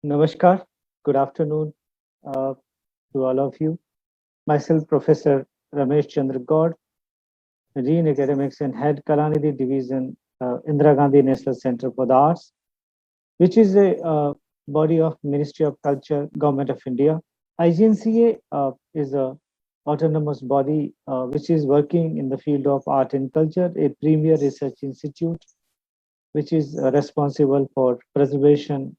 Namaskar, good afternoon uh, to all of you. Myself, Professor Ramesh Chandra Gaud, Dean Academics and Head Kalanidhi Division, Indira Gandhi National Center for the Arts, which is a body of Ministry of Culture, Government of India. IGNCA is a autonomous body which is working in the field of art and culture, a premier research institute which is responsible for preservation,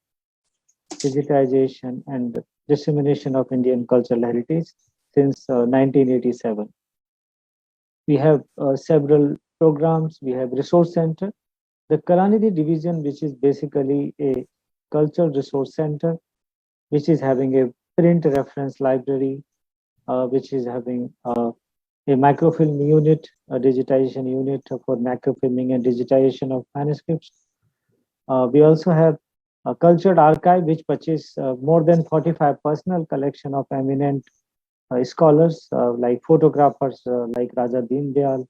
digitization, and dissemination of Indian cultural heritage since 1987. We have several programs. We have resource center, the Kalanidhi division, which is basically a cultural resource center, which is having a print reference library, which is having a microfilm unit, a digitization unit for microfilming and digitization of manuscripts. We also have a cultured archive, which purchased more than 45 personal collection of eminent scholars like photographers like Raja Deen Dayal,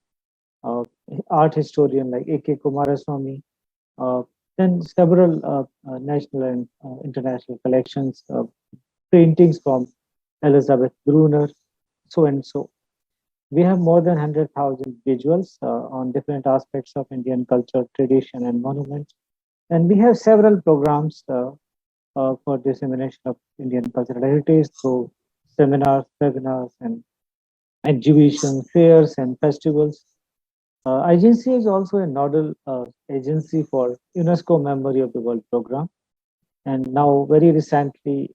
uh, art historian like A.K. Kumaraswamy, uh, then several national and international collections, paintings from Elizabeth Brunner, so and so. We have more than 100,000 visuals on different aspects of Indian culture, tradition, and monuments. And we have several programs for dissemination of Indian cultural heritage through seminars, webinars, and exhibitions, fairs, and festivals. IGNCA is also a nodal agency for UNESCO Memory of the World program. And now, very recently,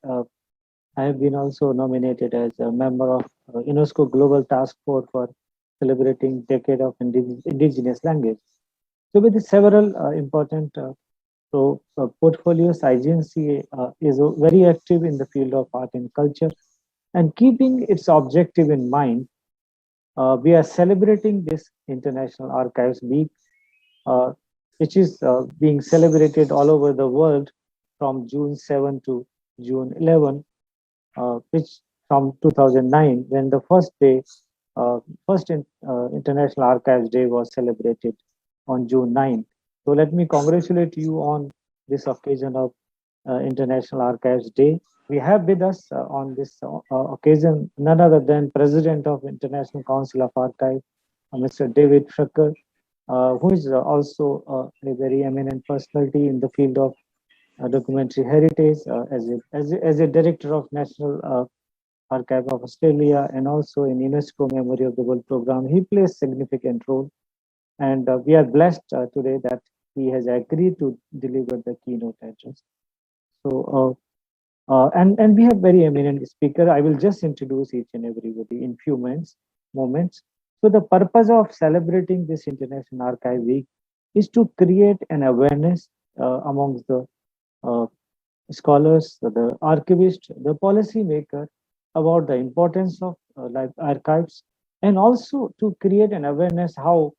I have been also nominated as a member of UNESCO Global Task Force for celebrating Decade of Indigenous Language. So, with the several important portfolios, IGNCA is very active in the field of art and culture. And keeping its objective in mind, we are celebrating this International Archives Week, uh, which is being celebrated all over the world from June 7 to June 11, which from 2009, when the first International Archives Day was celebrated on June 9th. So let me congratulate you on this occasion of International Archives Day. We have with us on this occasion none other than President of International Council of Archive, Mr. David Fricker, who is also a very eminent personality in the field of documentary heritage as a director of National Archive of Australia and also in UNESCO Memory of the World program. He plays significant role, and we are blessed today that he has agreed to deliver the keynote address. So, and we have very eminent speaker. I will just introduce each and everybody in few moments. So the purpose of celebrating this International Archive Week is to create an awareness amongst the uh, scholars, the archivist, the policymaker about the importance of archives, and also to create an awareness how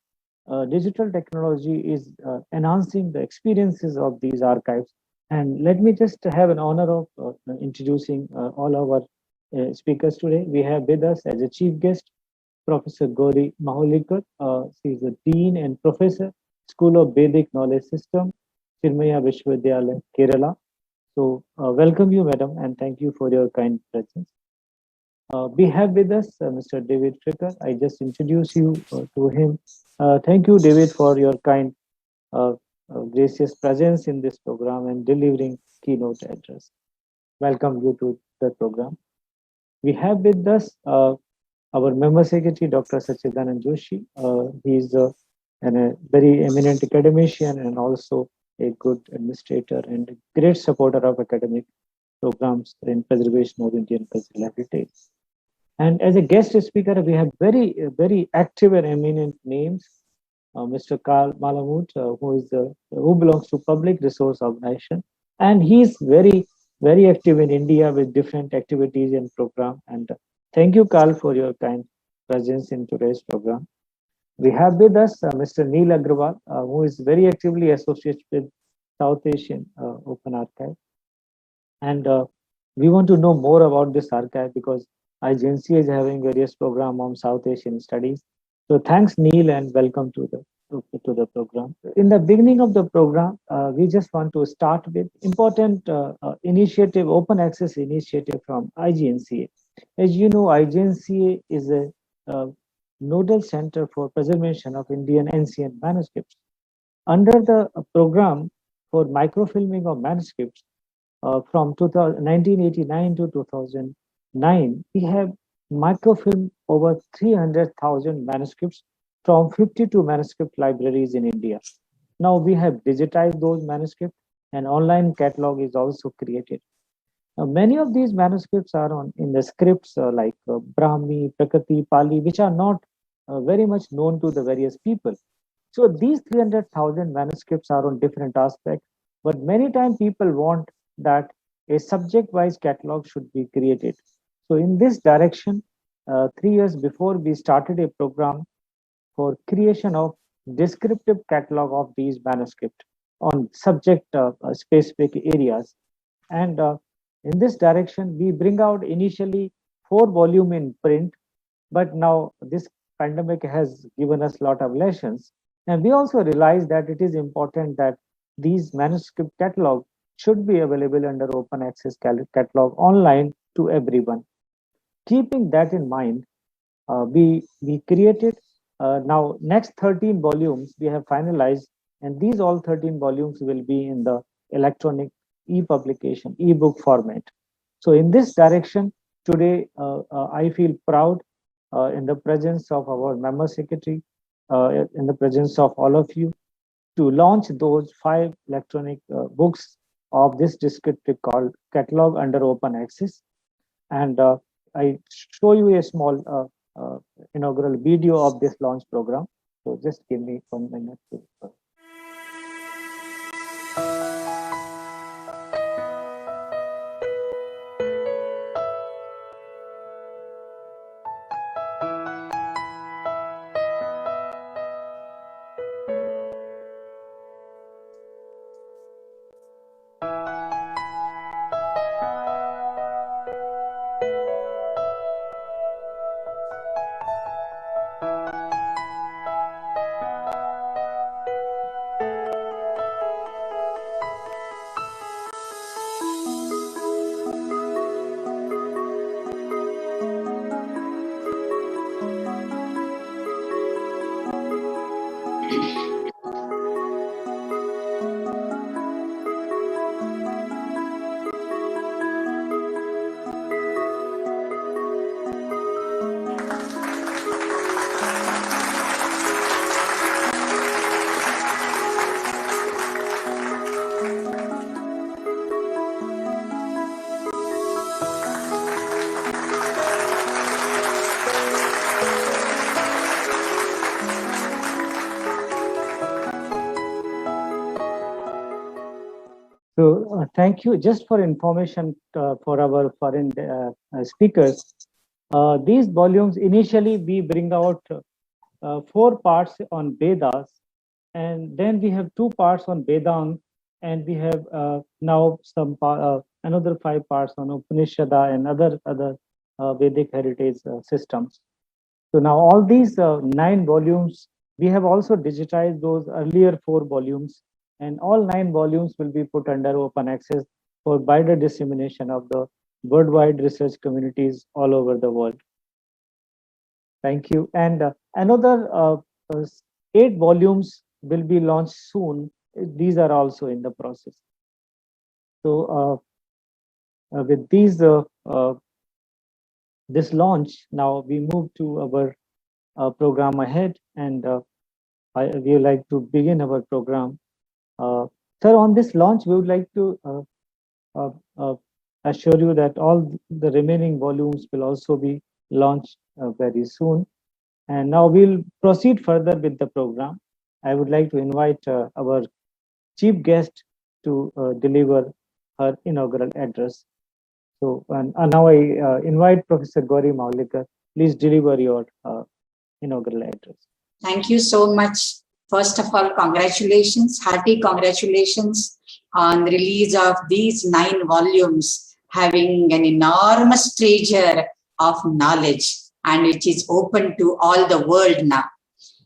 digital technology is enhancing the experiences of these archives. And let me just have an honor of introducing all our speakers today. We have with us as a chief guest Professor Gauri Maholikar. She is a dean and professor, School of Vedic Knowledge System, Chirmaya Vishwavidyalaya, Kerala. So, welcome you, madam, and thank you for your kind presence. We have with us Mr. David Fricker. I just introduced you to him. Thank you, David, for your kind, uh, gracious presence in this program and delivering keynote address. Welcome you to the program. We have with us our member secretary, Dr. Sachidanand Joshi. He is a very eminent academician and also a good administrator and a great supporter of academic programs in preservation of Indian cultural heritage. And as a guest speaker, we have very active and eminent names. Mr. Karl Malamud, who belongs to Public Resource Organization, and he is very active in India with different activities and program. And thank you, Karl, for your kind presence in today's program. We have with us Mr. Neil Agrawal, who is very actively associated with South Asian Open Archive. And we want to know more about this archive because IGNCA is having various programs on South Asian studies. So thanks, Neil, and welcome to the to the program. In the beginning of the program, we just want to start with important initiative, open access initiative from IGNCA. As you know, IGNCA is a nodal center for preservation of Indian ancient manuscripts. Under the program for microfilming of manuscripts from 1989 to 2009, we have microfilmed over 300,000 manuscripts from 52 manuscript libraries in India. Now we have digitized those manuscripts, and online catalog is also created. Many of these manuscripts are in the scripts like Brahmi, Prakriti, Pali, which are not very much known to the various people. So these 300,000 manuscripts are on different aspects, but many times people want that a subject-wise catalog should be created. So in this direction, 3 years before, we started a program for creation of descriptive catalog of these manuscripts on subject specific areas. And in this direction, we bring out initially 4 volume in print, but now this pandemic has given us a lot of lessons. And we also realize that it is important that these manuscript catalog should be available under open access catalog online to everyone. Keeping that in mind, we created now next 13 volumes we have finalized, and these all 13 volumes will be in the electronic e-publication, e-book format. So in this direction, today I feel proud in the presence of our member secretary, in the presence of all of you, to launch those 5 electronic books of this descriptive called catalog under open access. And I show you a small inaugural video of this launch program. So just give me 1 minute. So thank you. Just for information for our foreign speakers, these volumes initially we bring out 4 parts on Vedas, and then we have 2 parts on Vedanta, and we have now another 5 parts on Upanishada and other Vedic heritage systems. So now all these 9 volumes, we have also digitized those earlier 4 volumes, and all 9 volumes will be put under open access for wider dissemination of the worldwide research communities all over the world. Thank you. And another 8 volumes will be launched soon. These are also in the process. So with these this launch, now we move to our program ahead, and we would like to begin our program. Sir, on this launch, we would like to assure you that all the remaining volumes will also be launched very soon. And now we'll proceed further with the program. I would like to invite our chief guest to deliver her inaugural address. So now I invite Professor Gauri Maulikar. Please deliver your inaugural address. Thank you so much. First of all, congratulations, hearty congratulations on the release of these 9 volumes, having an enormous treasure of knowledge, and which is open to all the world now.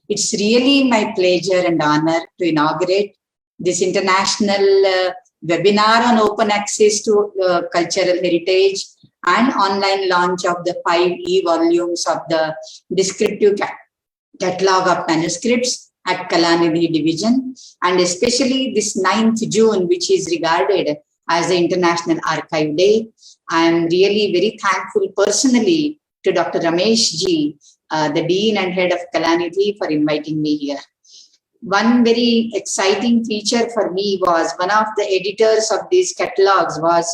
It's really my pleasure and honor to inaugurate this international webinar on open access to cultural heritage and online launch of the 5 e-volumes of the Descriptive Catalogue of Manuscripts at Kalanidhi Division, and especially this 9th June, which is regarded as the International Archive Day. I am really very thankful personally to Dr. Ramesh Ji, the Dean and Head of Kalanidhi, for inviting me here. One very exciting feature for me was one of the editors of these catalogs was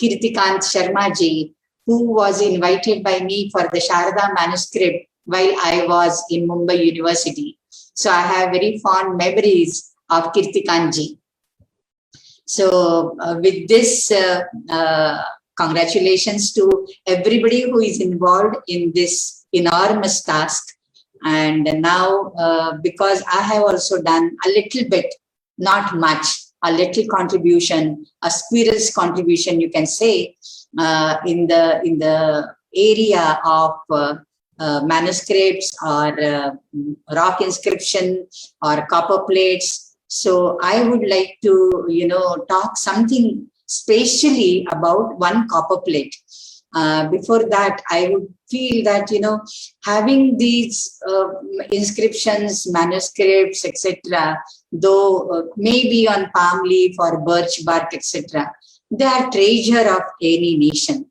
Kirtikant Sharma Ji, who was invited by me for the Sharda manuscript while I was in Mumbai University. So I have very fond memories of Kirtikant Ji. So with this, congratulations to everybody who is involved in this enormous task. And now, because I have also done a little bit, not much, a little contribution, a squirrel's contribution, you can say, in the area of manuscripts or rock inscription or copper plates. So I would like to, talk something spatially about one copper plate. Before that, I would feel that, having these inscriptions, manuscripts, etc., though maybe on palm leaf or birch bark, etc., they are treasure of any nation.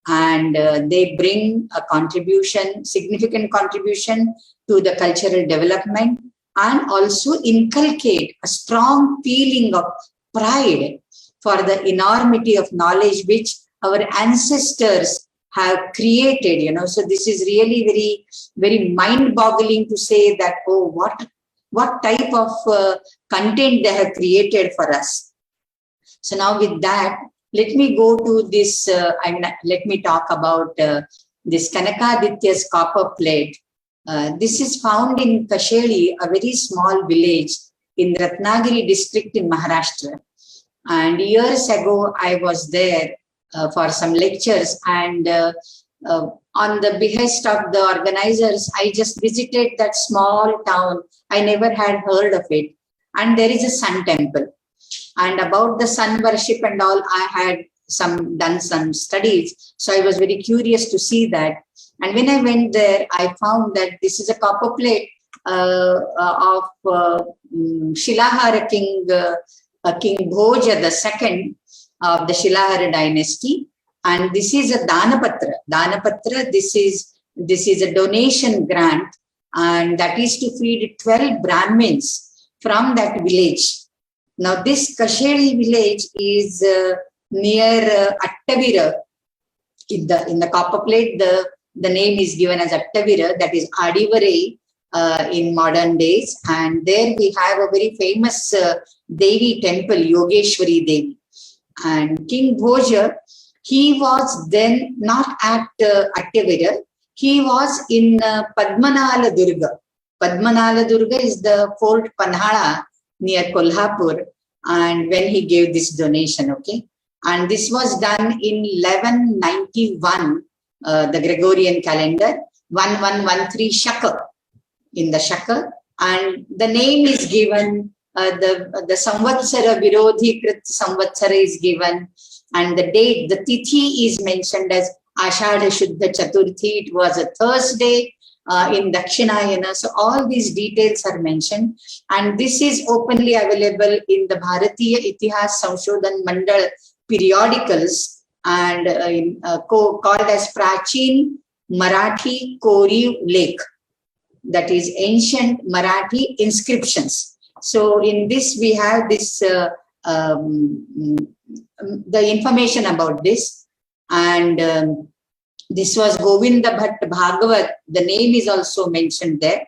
And they bring a contribution, significant contribution to the cultural development, and also inculcate a strong feeling of pride for the enormity of knowledge which our ancestors have created, So this is really very, very mind-boggling to say that, oh, what type of content they have created for us. So now with that, let me go to this, let me talk about this Kanakaditya's copper plate. This is found in Kasheli, a very small village in Ratnagiri district in Maharashtra. And years ago, I was there for some lectures, and on the behest of the organizers, I just visited that small town. I never had heard of it. And there is a sun temple. And about the sun worship and all, I had done some studies. So I was very curious to see that. And when I went there, I found that this is a copper plate of Shilahara King Bhoja II of the Shilahara dynasty. And this is a Danapatra. Danapatra, this is a donation grant, and that is to feed 12 Brahmins from that village. Now, this Kasheli village is near Attavira. In the copper plate, the name is given as Attavira, that is Adivarai in modern days. And there we have a very famous Devi temple, Yogeshwari Devi. And King Bhoja, he was then not at Attavira, he was in Padmanala Durga. Padmanala Durga is the Fort Panhala near Kolhapur, and when he gave this donation, okay. And this was done in 1191, the Gregorian calendar, 1113 Shaka, in the Shaka. And the name is given, the Samvatsara, Virodhi Krit Samvatsara is given, and the date, the Tithi is mentioned as Ashadha Shuddha Chaturthi. It was a Thursday in Dakshinayana. So all these details are mentioned. And this is openly available in the Bharatiya Itihas Samshodhan Mandal periodicals, and called as Prachin Marathi Koriv Lake. That is ancient Marathi inscriptions. So in this we have this the information about this, and this was Govinda Bhatt Bhagavat. The name is also mentioned there.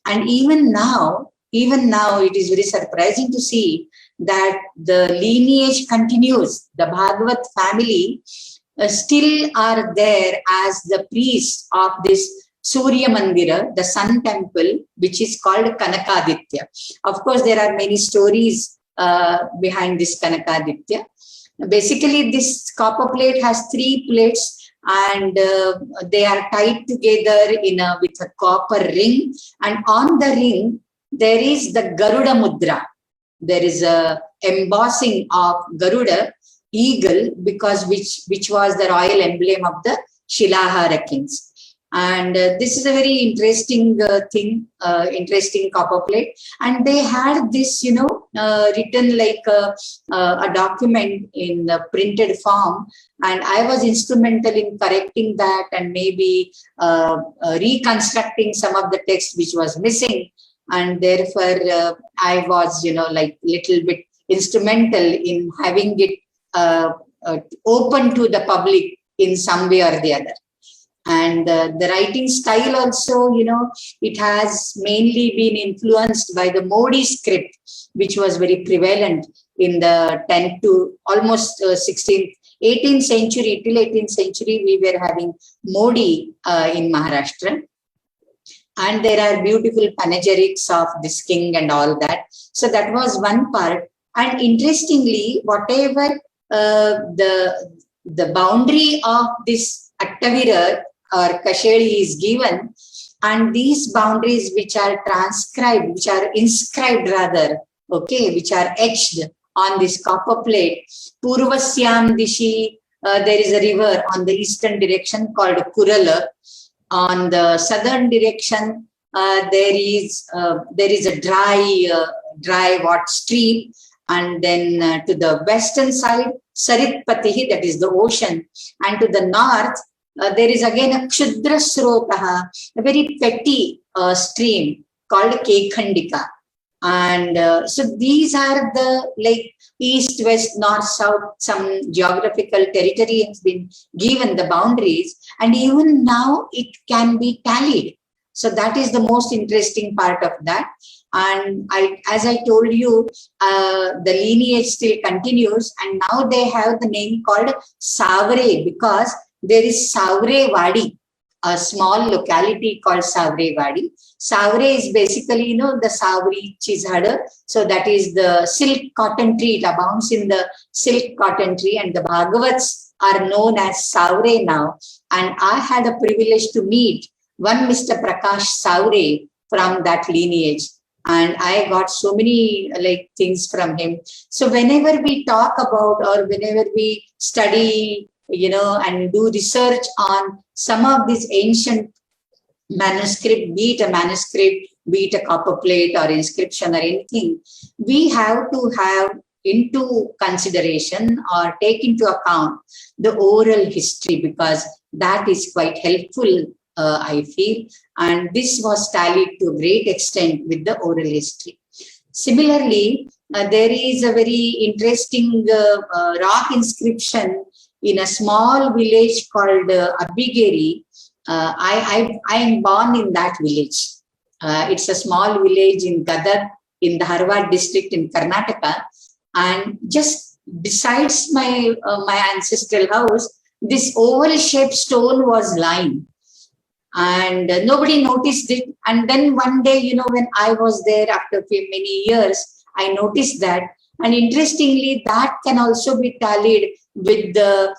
And even now it is very surprising to see that the lineage continues. The Bhagavat family still are there as the priests of this Surya Mandira, the sun temple, which is called Kanakaditya. Of course, there are many stories behind this Kanakaditya. Basically, this copper plate has 3 plates and they are tied together with a copper ring, and on the ring there is the Garuda Mudra. There is a embossing of Garuda eagle, because which was the royal emblem of the Shilahara kings. And this is a very interesting thing, interesting copper plate. And they had this, written like a document in printed form. And I was instrumental in correcting that and maybe reconstructing some of the text which was missing. And therefore, I was, like little bit instrumental in having it open to the public in some way or the other. And the writing style also, it has mainly been influenced by the Modi script, which was very prevalent in the 10th to almost 16th, 18th century. Till 18th century, we were having Modi in Maharashtra. And there are beautiful panegyrics of this king and all that. So that was one part. And interestingly, whatever the boundary of this Attavira or Kasheli is given, and these boundaries which are transcribed, which are inscribed rather, okay, which are etched on this copper plate. Purvasyam Dishi, there is a river on the eastern direction called Kurala. On the southern direction, there is a dry stream, and then to the western side, Saritpatihi, that is the ocean, and to the north, there is again a Kshudra Srotaha, a very petty stream called Kekhandika. And so these are the like east, west, north, south, some geographical territory has been given the boundaries, and even now it can be tallied. So that is the most interesting part of that. And as I told you, the lineage still continues, and now they have the name called Savre, because there is Savre Wadi, a small locality called Savre Wadi. Savre is basically, the Savri Chizhada. So that is the silk cotton tree. It abounds in the silk cotton tree, and the Bhagavats are known as Savre now. And I had a privilege to meet one Mr. Prakash Savre from that lineage. And I got so many like things from him. So whenever we talk about, or whenever we study, and do research on some of these ancient manuscript, be it a manuscript, be it a copper plate or inscription or anything, we have to have into consideration or take into account the oral history, because that is quite helpful, I feel. And this was tallied to a great extent with the oral history. Similarly, there is a very interesting rock inscription in a small village called Abigeri. I am born in that village. It's a small village in Gadag, in the Harwad district in Karnataka. And just besides my ancestral house, this oval-shaped stone was lying. And nobody noticed it. And then one day, when I was there after many years, I noticed that. And interestingly, that can also be tallied with the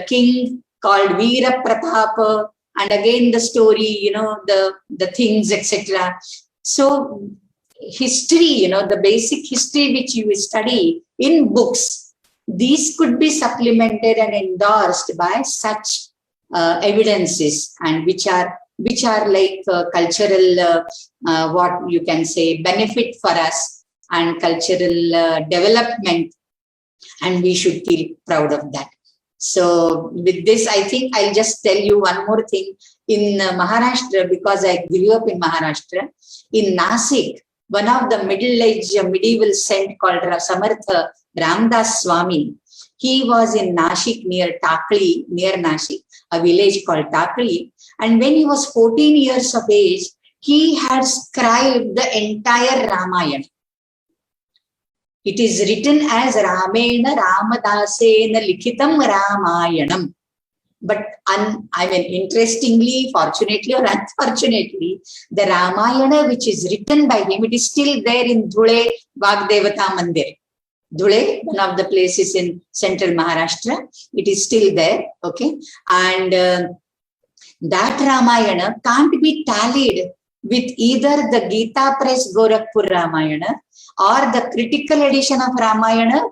king called Veera Pratapa, and again the story, the things, etc. So history, the basic history which you study in books, these could be supplemented and endorsed by such evidences, and which are like cultural, what you can say, benefit for us and cultural development, and we should feel proud of that. So with this, I think I'll just tell you one more thing. In Maharashtra, because I grew up in Maharashtra, in Nasik, one of the middle-aged medieval saint called Samartha Ramdas Swami, he was in Nashik near Takli, near Nashik, a village called Takli. And when he was 14 years of age, he had scribed the entire Ramayana. It is written as Ramena Ramadasena Likhitam Ramayanam. But interestingly, fortunately or unfortunately, the Ramayana which is written by him, it is still there in Dhule Vagdevata Mandir. Dhule, one of the places in central Maharashtra. It is still there, okay? And that Ramayana can't be tallied with either the Gita Press Gorakhpur Ramayana or the critical edition of Ramayana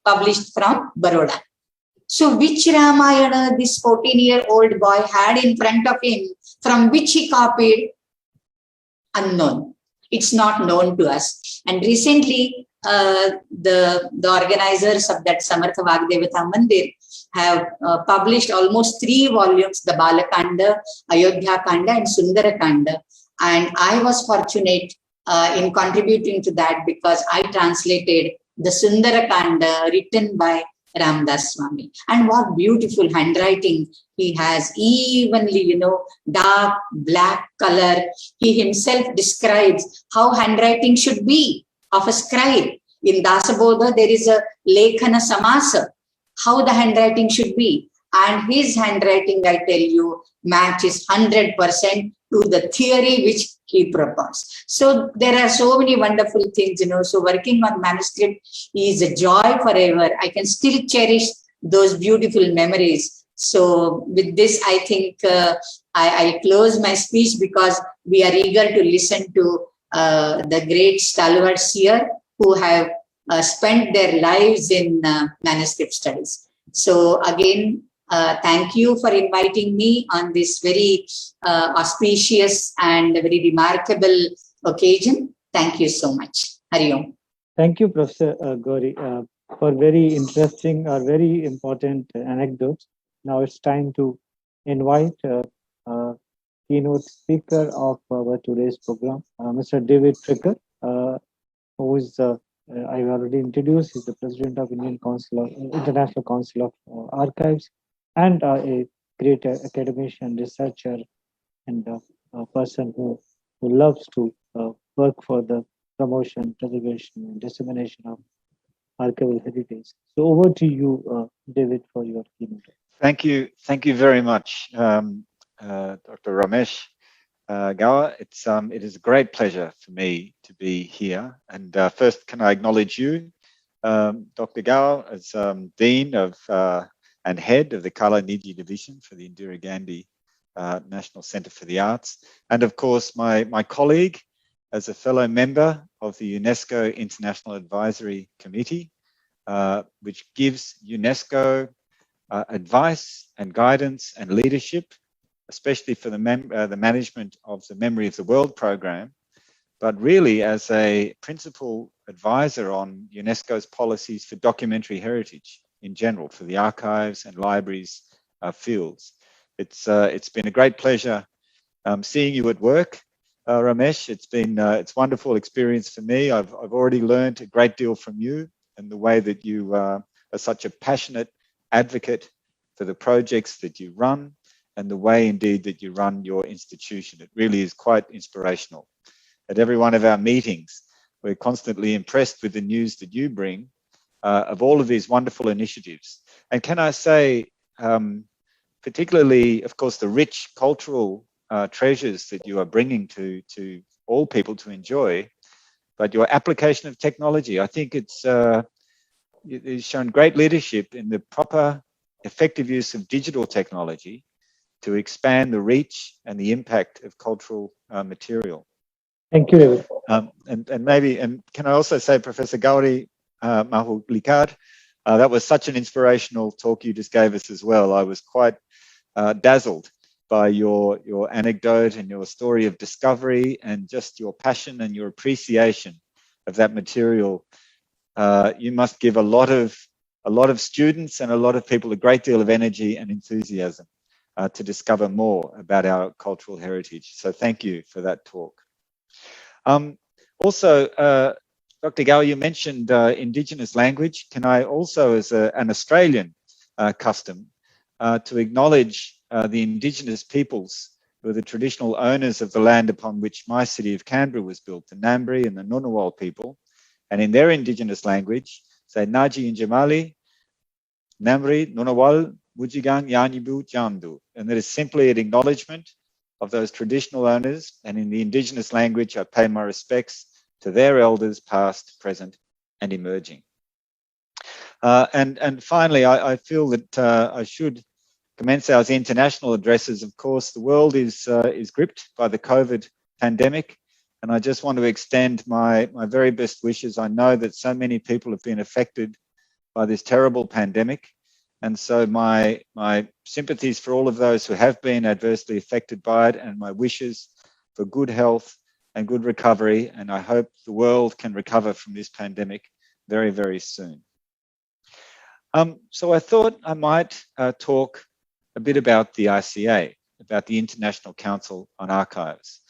published from Baroda. So which Ramayana this 14-year-old boy had in front of him, from which he copied, unknown. It's not known to us. And recently, the organizers of that Samartha Vagdevata Mandir have published almost 3 volumes, the Balakanda, Ayodhya Kanda and Sundara Kanda. And I was fortunate in contributing to that because I translated the Sundara Kanda written by Ramdas Swami. And what beautiful handwriting he has, evenly, dark, black color. He himself describes how handwriting should be of a scribe. In Dasabodha, there is a Lekhana Samasa, how the handwriting should be. And his handwriting, I tell you, matches 100% to the theory which he proposed. So there are so many wonderful things, So working on manuscript is a joy forever. I can still cherish those beautiful memories. So with this, I think I close my speech because we are eager to listen to the great stalwarts here who have spent their lives in manuscript studies. So again, thank you for inviting me on this very auspicious and very remarkable occasion. Thank you so much. Hari Om. Thank you, Professor Gauri, for very interesting or very important anecdotes. Now it's time to invite keynote speaker of our today's program, Mr. David Tricker, who is I've already introduced. He's the president of International Council of Archives, and a great academician, researcher, and a person who loves to work for the promotion, preservation, and dissemination of archival heritage. So over to you, David, for your keynote. Thank you very much, Dr. Ramesh Gawa. It is a great pleasure for me to be here. And first, can I acknowledge you, Dr. Gawa, as Dean of and Head of the Kala Nidhi Division for the Indira Gandhi National Centre for the Arts, and of course my colleague as a fellow member of the UNESCO International Advisory Committee, which gives UNESCO advice and guidance and leadership, especially for the management of the Memory of the World program, but really as a principal advisor on UNESCO's policies for documentary heritage in general, for the archives and libraries fields. It's been a great pleasure seeing you at work, Ramesh. It's wonderful experience for me. I've already learned a great deal from you and the way that you are such a passionate advocate for the projects that you run and the way indeed that you run your institution. It really is quite inspirational. At every one of our meetings, we're constantly impressed with the news that you bring of all of these wonderful initiatives. And can I say, particularly, of course, the rich cultural treasures that you are bringing to all people to enjoy, but your application of technology, I think it's shown great leadership in the proper, effective use of digital technology to expand the reach and the impact of cultural material. Thank you, David. And can I also say, Professor Gauri Mahulikad, that was such an inspirational talk you just gave us as well. I was quite dazzled by your anecdote and your story of discovery and just your passion and your appreciation of that material. You must give a lot of students and a lot of people a great deal of energy and enthusiasm to discover more about our cultural heritage. So thank you for that talk. Also, Dr. Gow, you mentioned Indigenous language. Can I also, as an Australian custom, to acknowledge the Indigenous peoples who are the traditional owners of the land upon which my city of Canberra was built, the Ngambri and the Ngunnawal people, and in their Indigenous language, say Naji and Jamali, Ngambri, Ngunnawal, Wujigang, Yanyibu, Jamdu. And that is simply an acknowledgement of those traditional owners. And in the Indigenous language, I pay my respects to their elders, past, present, and emerging. And finally, I feel that I should commence our international addresses. Of course, the world is gripped by the COVID pandemic, and I just want to extend my very best wishes. I know that so many people have been affected by this terrible pandemic, and so my sympathies for all of those who have been adversely affected by it, and my wishes for good health and good recovery. And I hope the world can recover from this pandemic very, very soon. So I thought I might talk a bit about the ICA, about the International Council on Archives.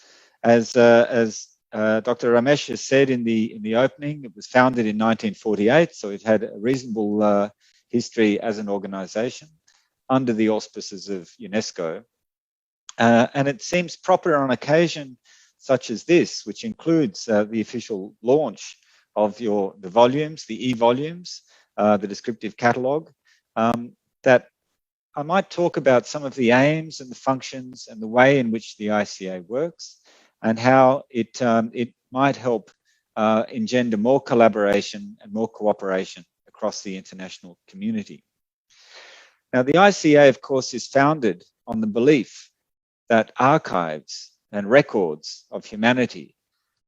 As Dr. Ramesh has said in the opening, it was founded in 1948, so it had a reasonable history as an organization under the auspices of UNESCO. And it seems proper on occasion such as this, which includes the official launch of the volumes, the e-volumes, the descriptive catalogue, that I might talk about some of the aims and the functions and the way in which the ICA works, and how it might help engender more collaboration and more cooperation across the international community. Now, the ICA, of course, is founded on the belief that archives and records of humanity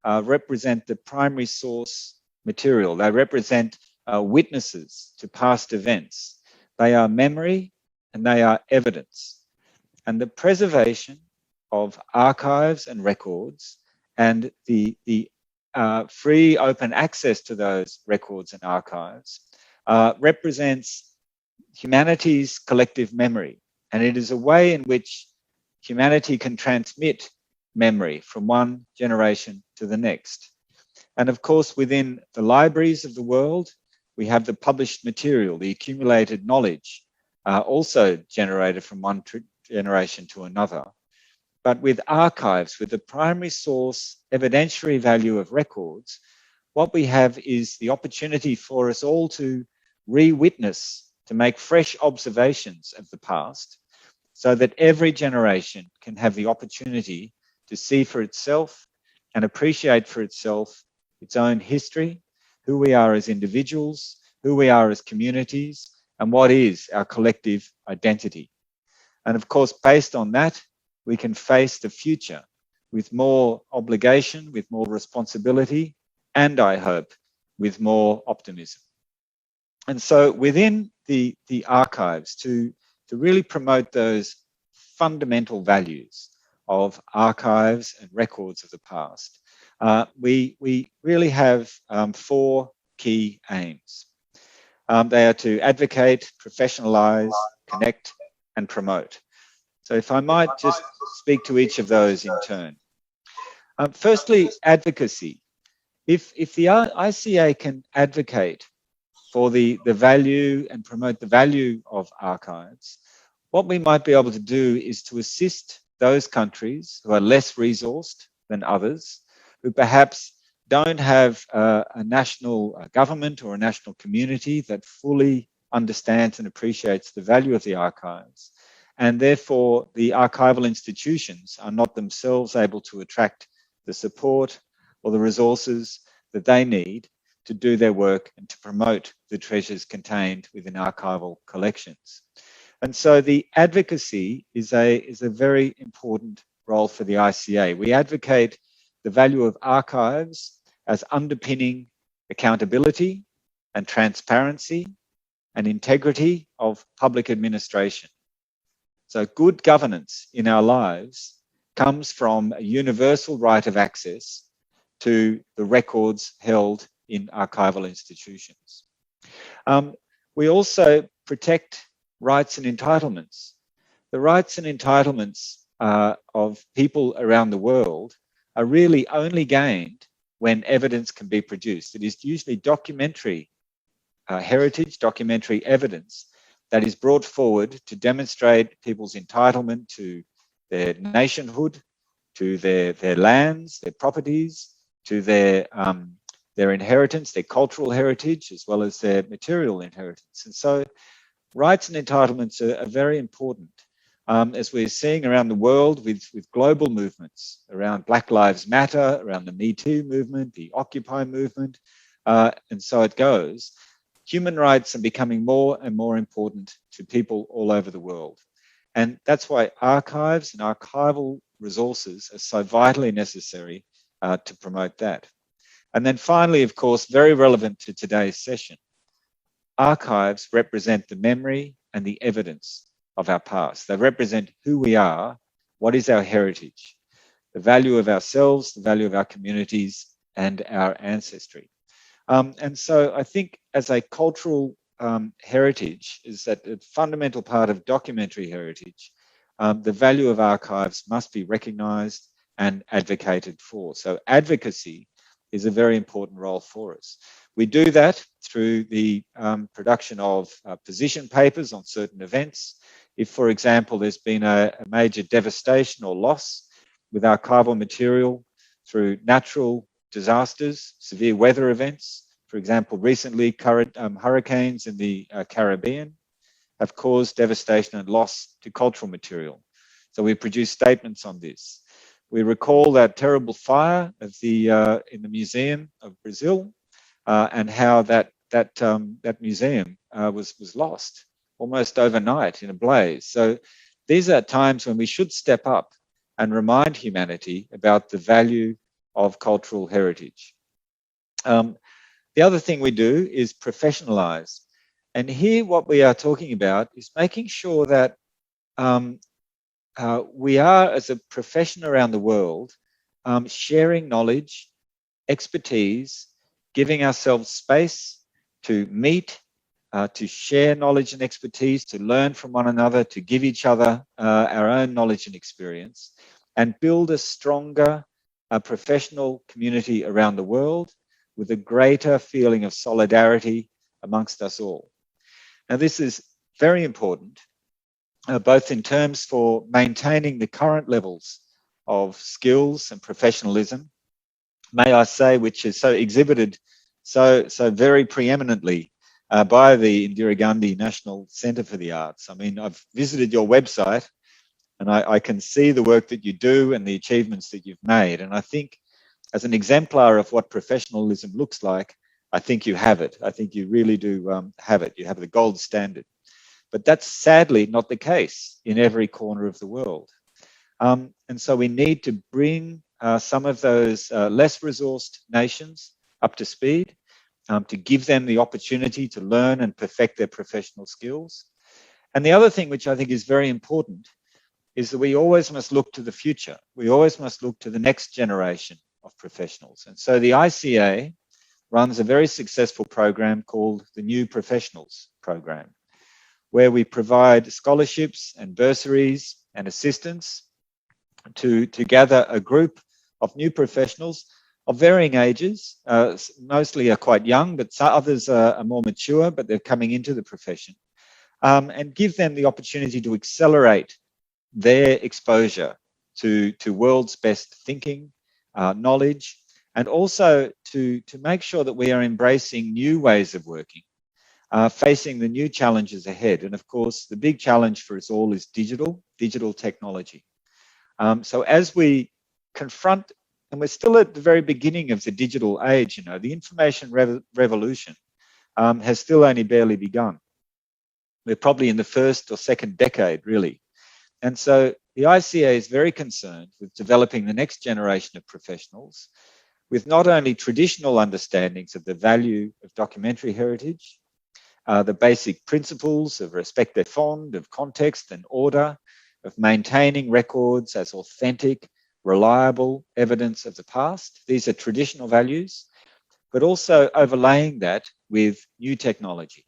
represent the primary source material. They represent witnesses to past events. They are memory and they are evidence. And the preservation of archives and records and the free open access to those records and archives represents humanity's collective memory. And it is a way in which humanity can transmit memory from one generation to the next. And of course, within the libraries of the world, we have the published material, the accumulated knowledge, also generated from one generation to another. But with archives, with the primary source evidentiary value of records, what we have is the opportunity for us all to re-witness, to make fresh observations of the past, so that every generation can have the opportunity to see for itself and appreciate for itself its own history, who we are as individuals, who we are as communities, and what is our collective identity. And of course, based on that, we can face the future with more obligation, with more responsibility, and I hope, with more optimism. And so within the archives, to really promote those fundamental values of archives and records of the past, we really have four key aims. They are to advocate, professionalize, connect, and promote. So if I might just speak to each of those in turn. Firstly, advocacy. If the ICA can advocate for the value and promote the value of archives, what we might be able to do is to assist those countries who are less resourced than others, who perhaps don't have a national government or a national community that fully understands and appreciates the value of the archives. And therefore, the archival institutions are not themselves able to attract the support or the resources that they need to do their work and to promote the treasures contained within archival collections. And so the advocacy is a very important role for the ICA. We advocate the value of archives as underpinning accountability and transparency and integrity of public administration. So good governance in our lives comes from a universal right of access to the records held in archival institutions. We also protect rights and entitlements. The rights and entitlements of people around the world are really only gained when evidence can be produced. It is usually documentary heritage, documentary evidence that is brought forward to demonstrate people's entitlement to their nationhood, to their lands, their properties, to their inheritance, their cultural heritage, as well as their material inheritance. And so rights and entitlements are very important. As we're seeing around the world with global movements around Black Lives Matter, around the Me Too movement, the Occupy movement, and so it goes. Human rights are becoming more and more important to people all over the world. And that's why archives and archival resources are so vitally necessary to promote that. And then finally, of course, very relevant to today's session, archives represent the memory and the evidence of our past. They represent who we are, what is our heritage, the value of ourselves, the value of our communities, and our ancestry. And so I think as a cultural heritage is that a fundamental part of documentary heritage, the value of archives must be recognised and advocated for. So advocacy is a very important role for us. We do that through the production of position papers on certain events. If, for example, there's been a major devastation or loss with archival material through natural disasters, severe weather events. For example, recently current hurricanes in the Caribbean have caused devastation and loss to cultural material. So we produce statements on this. We recall that terrible fire of in the Museum of Brazil and how that museum was lost almost overnight in a blaze. So these are times when we should step up and remind humanity about the value of cultural heritage. The other thing we do is professionalize. And here what we are talking about is making sure that we are, as a profession around the world, sharing knowledge, expertise, giving ourselves space to meet, to share knowledge and expertise, to learn from one another, to give each other our own knowledge and experience, and build a stronger professional community around the world with a greater feeling of solidarity amongst us all. Now, this is very important, both in terms for maintaining the current levels of skills and professionalism, may I say, which is so exhibited so very preeminently by the Indira Gandhi National Centre for the Arts. I mean, I've visited your website and I can see the work that you do and the achievements that you've made. And I think as an exemplar of what professionalism looks like, I think you have it. I think you really do have it. You have the gold standard. But that's sadly not the case in every corner of the world. And so we need to bring some of those less resourced nations up to speed, to give them the opportunity to learn and perfect their professional skills. And the other thing which I think is very important is that we always must look to the future. We always must look to the next generation of professionals. And so the ICA runs a very successful program called the New Professionals Program, where we provide scholarships and bursaries and assistance to gather a group of new professionals of varying ages. Mostly are quite young, but some others are more mature, but they're coming into the profession, and give them the opportunity to accelerate their exposure to world's best thinking, knowledge, and also to make sure that we are embracing new ways of working, facing the new challenges ahead. And of course, the big challenge for us all is digital technology. So as we confront, and we're still at the very beginning of the digital age, you know, the information revolution has still only barely begun. We're probably in the first or second decade, really. And so the ICA is very concerned with developing the next generation of professionals with not only traditional understandings of the value of documentary heritage, the basic principles of respect des fonds, of context and order, of maintaining records as authentic, reliable evidence of the past. These are traditional values, but also overlaying that with new technology.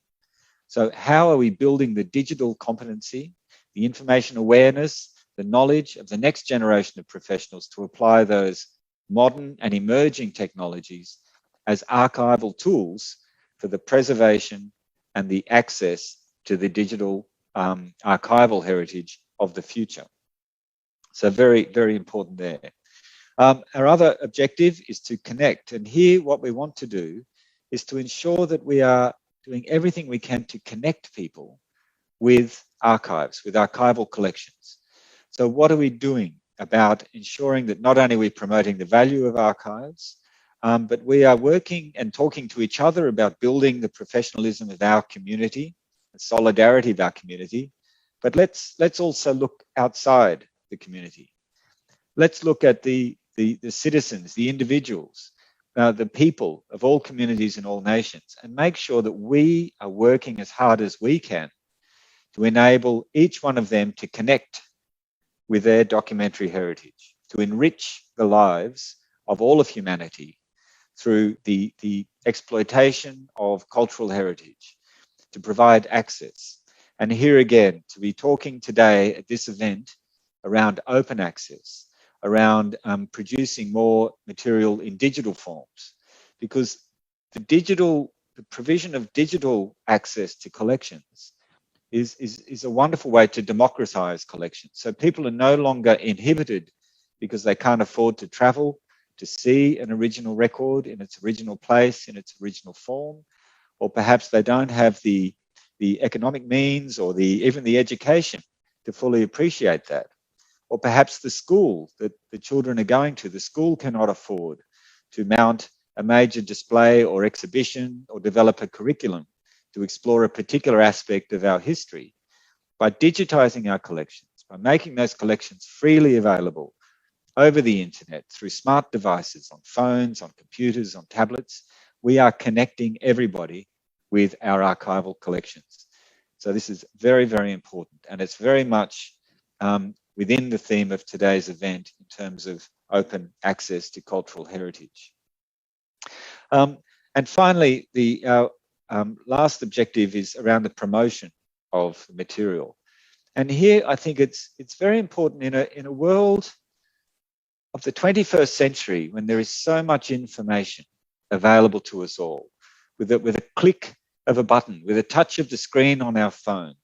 So how are we building the digital competency, the information awareness, the knowledge of the next generation of professionals to apply those modern and emerging technologies as archival tools for the preservation and the access to the digital archival heritage of the future. So very, very important there. Our other objective is to connect. And here what we want to do is to ensure that we are doing everything we can to connect people with archives, with archival collections. So what are we doing about ensuring that not only are we promoting the value of archives, but we are working and talking to each other about building the professionalism of our community, the solidarity of our community. But let's also look outside the community. Let's look at the citizens, the individuals, the people of all communities and all nations, and make sure that we are working as hard as we can to enable each one of them to connect with their documentary heritage, to enrich the lives of all of humanity through the exploitation of cultural heritage, to provide access. And here again, to be talking today at this event around open access, around producing more material in digital forms, because the provision of digital access to collections is a wonderful way to democratize collections. So people are no longer inhibited because they can't afford to travel to see an original record in its original place, in its original form, or perhaps they don't have the economic means or even the education to fully appreciate that. Or perhaps the school that the children are going to, the school cannot afford to mount a major display or exhibition or develop a curriculum to explore a particular aspect of our history. By digitizing our collections, by making those collections freely available over the internet through smart devices, on phones, on computers, on tablets, we are connecting everybody with our archival collections. So this is very, very important, and it's very much within the theme of today's event in terms of open access to cultural heritage. And finally, the last objective is around the promotion of material. And here I think it's very important in a world of the 21st century, when there is so much information available to us all, with a click of a button, with a touch of the screen on our phone,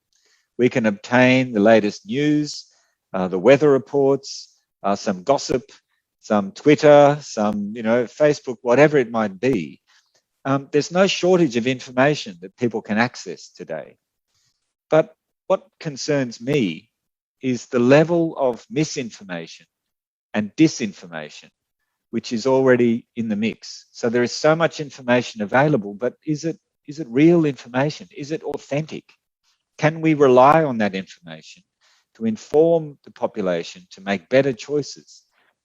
we can obtain the latest news, the weather reports, some gossip, some Twitter, some Facebook, whatever it might be. There's no shortage of information that people can access today. But what concerns me is the level of misinformation and disinformation, which is already in the mix. So there is so much information available, but is it real information? Is it authentic? Can we rely on that information to inform the population to make better choices,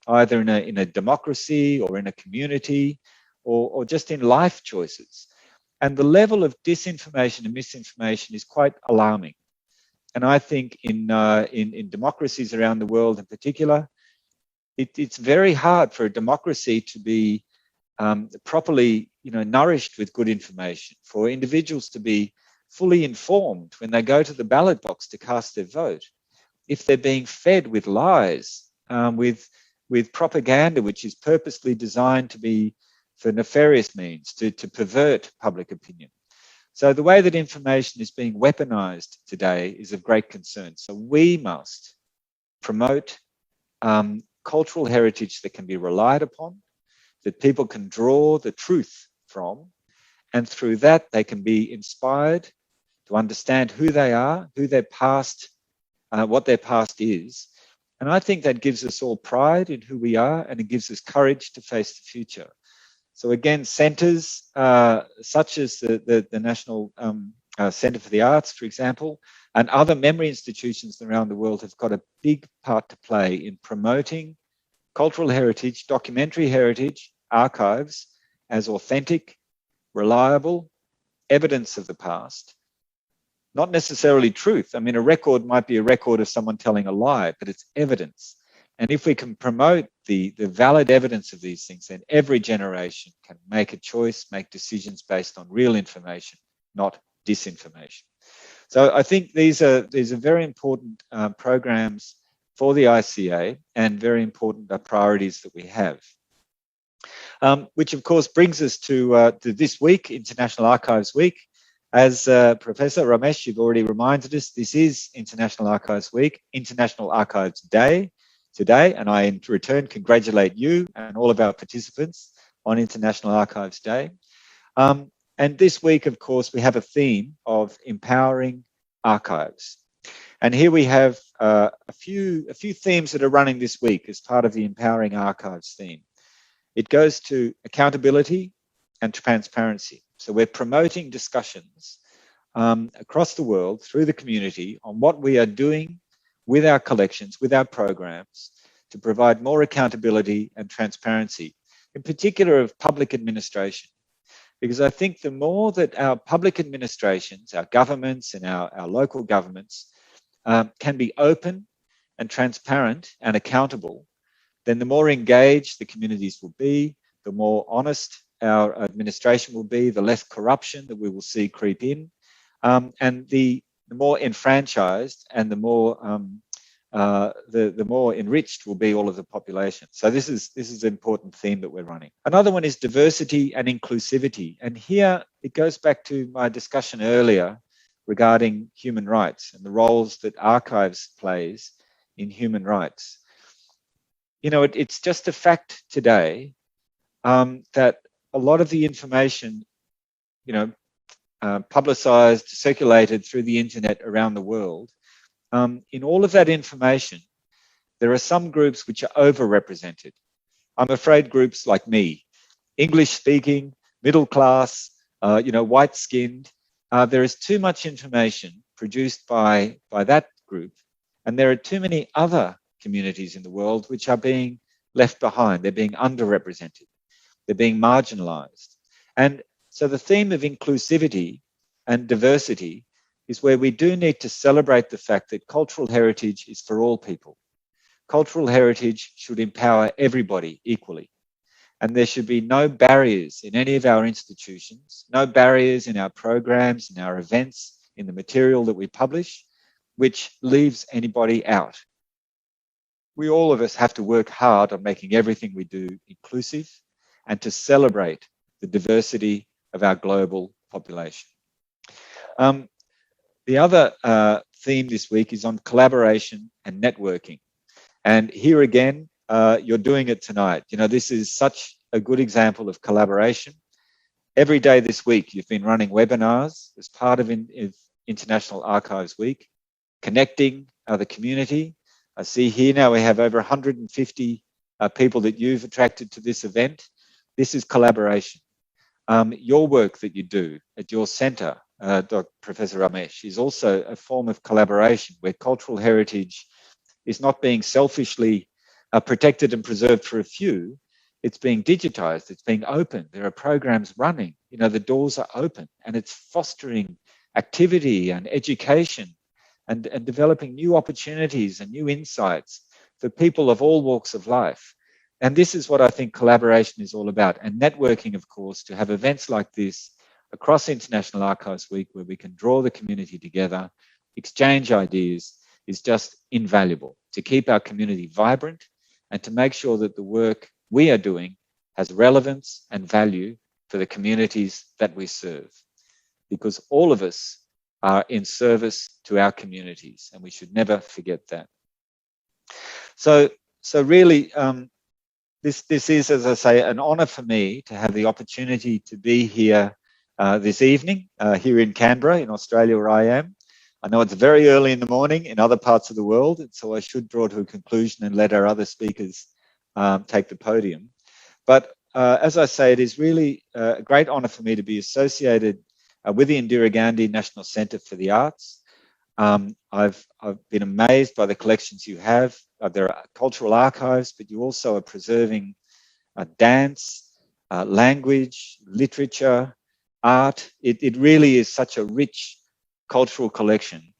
either in a democracy or in a community or just in life choices? And the level of disinformation and misinformation is quite alarming. And I think in democracies around the world in particular, it's very hard for a democracy to be properly nourished with good information, for individuals to be fully informed when they go to the ballot box to cast their vote. If they're being fed with lies, with propaganda, which is purposely designed to be for nefarious means, to pervert public opinion. So the way that information is being weaponized today is of great concern. So we must promote cultural heritage that can be relied upon, that people can draw the truth from, and through that they can be inspired to understand who they are, who their past, what their past is. And I think that gives us all pride in who we are, and it gives us courage to face the future. So again, centres such as the National Centre for the Arts, for example, and other memory institutions around the world have got a big part to play in promoting cultural heritage, documentary heritage, archives as authentic, reliable evidence of the past. Not necessarily truth. I mean, a record might be a record of someone telling a lie, but it's evidence. And if we can promote the valid evidence of these things, then every generation can make a choice, make decisions based on real information, not disinformation. So I think these are very important programs for the ICA and very important priorities that we have. Which of course brings us to this week, International Archives Week. As Professor Ramesh, you've already reminded us, this is International Archives Week, International Archives Day today, and I in return congratulate you and all of our participants on International Archives Day. And this week, of course, we have a theme of empowering archives. And here we have a few themes that are running this week as part of the Empowering Archives theme. It goes to accountability and transparency. So we're promoting discussions across the world through the community on what we are doing with our collections, with our programs, to provide more accountability and transparency, in particular of public administration. Because I think the more that our public administrations, our governments and our local governments can be open and transparent and accountable, then the more engaged the communities will be, the more honest our administration will be, the less corruption that we will see creep in, and the more enfranchised and the more enriched will be all of the population. So this is an important theme that we're running. Another one is diversity and inclusivity. And here it goes back to my discussion earlier regarding human rights and the roles that archives plays in human rights. You know, it's just a fact today that a lot of the information, you know, publicized, circulated through the internet around the world, in all of that information, there are some groups which are overrepresented. I'm afraid groups like me, English speaking, middle class, you know, white skinned, there is too much information produced by that group. And there are too many other communities in the world which are being left behind. They're being underrepresented. They're being marginalized. And so the theme of inclusivity and diversity is where we do need to celebrate the fact that cultural heritage is for all people. Cultural heritage should empower everybody equally. And there should be no barriers in any of our institutions, no barriers in our programs, in our events, in the material that we publish, which leaves anybody out. We all of us have to work hard on making everything we do inclusive and to celebrate the diversity of our global population. The other theme this week is on collaboration and networking. And here again, you're doing it tonight. You know, this is such a good example of collaboration. Every day this week, you've been running webinars as part of International Archives Week, connecting the community. I see here now we have over 150 people that you've attracted to this event. This is collaboration. Your work that you do at your center, Professor Ramesh, is also a form of collaboration where cultural heritage is not being selfishly protected and preserved for a few. It's being digitized, it's being open. There are programs running, you know, the doors are open, and it's fostering activity and education and developing new opportunities and new insights for people of all walks of life. And this is what I think collaboration is all about. And networking, of course, to have events like this across International Archives Week where we can draw the community together, exchange ideas, is just invaluable to keep our community vibrant and to make sure that the work we are doing has relevance and value for the communities that we serve. Because all of us are in service to our communities, and we should never forget that. So really, this is, as I say, an honor for me to have the opportunity to be here this evening, here in Canberra, in Australia, where I am. I know it's very early in the morning in other parts of the world, and so I should draw to a conclusion and let our other speakers take the podium. But as I say, it is really a great honor for me to be associated with the Indira Gandhi National Centre for the Arts. I've been amazed by the collections you have. There are cultural archives, but you also are preserving dance, language, literature, art. It really is such a rich cultural collection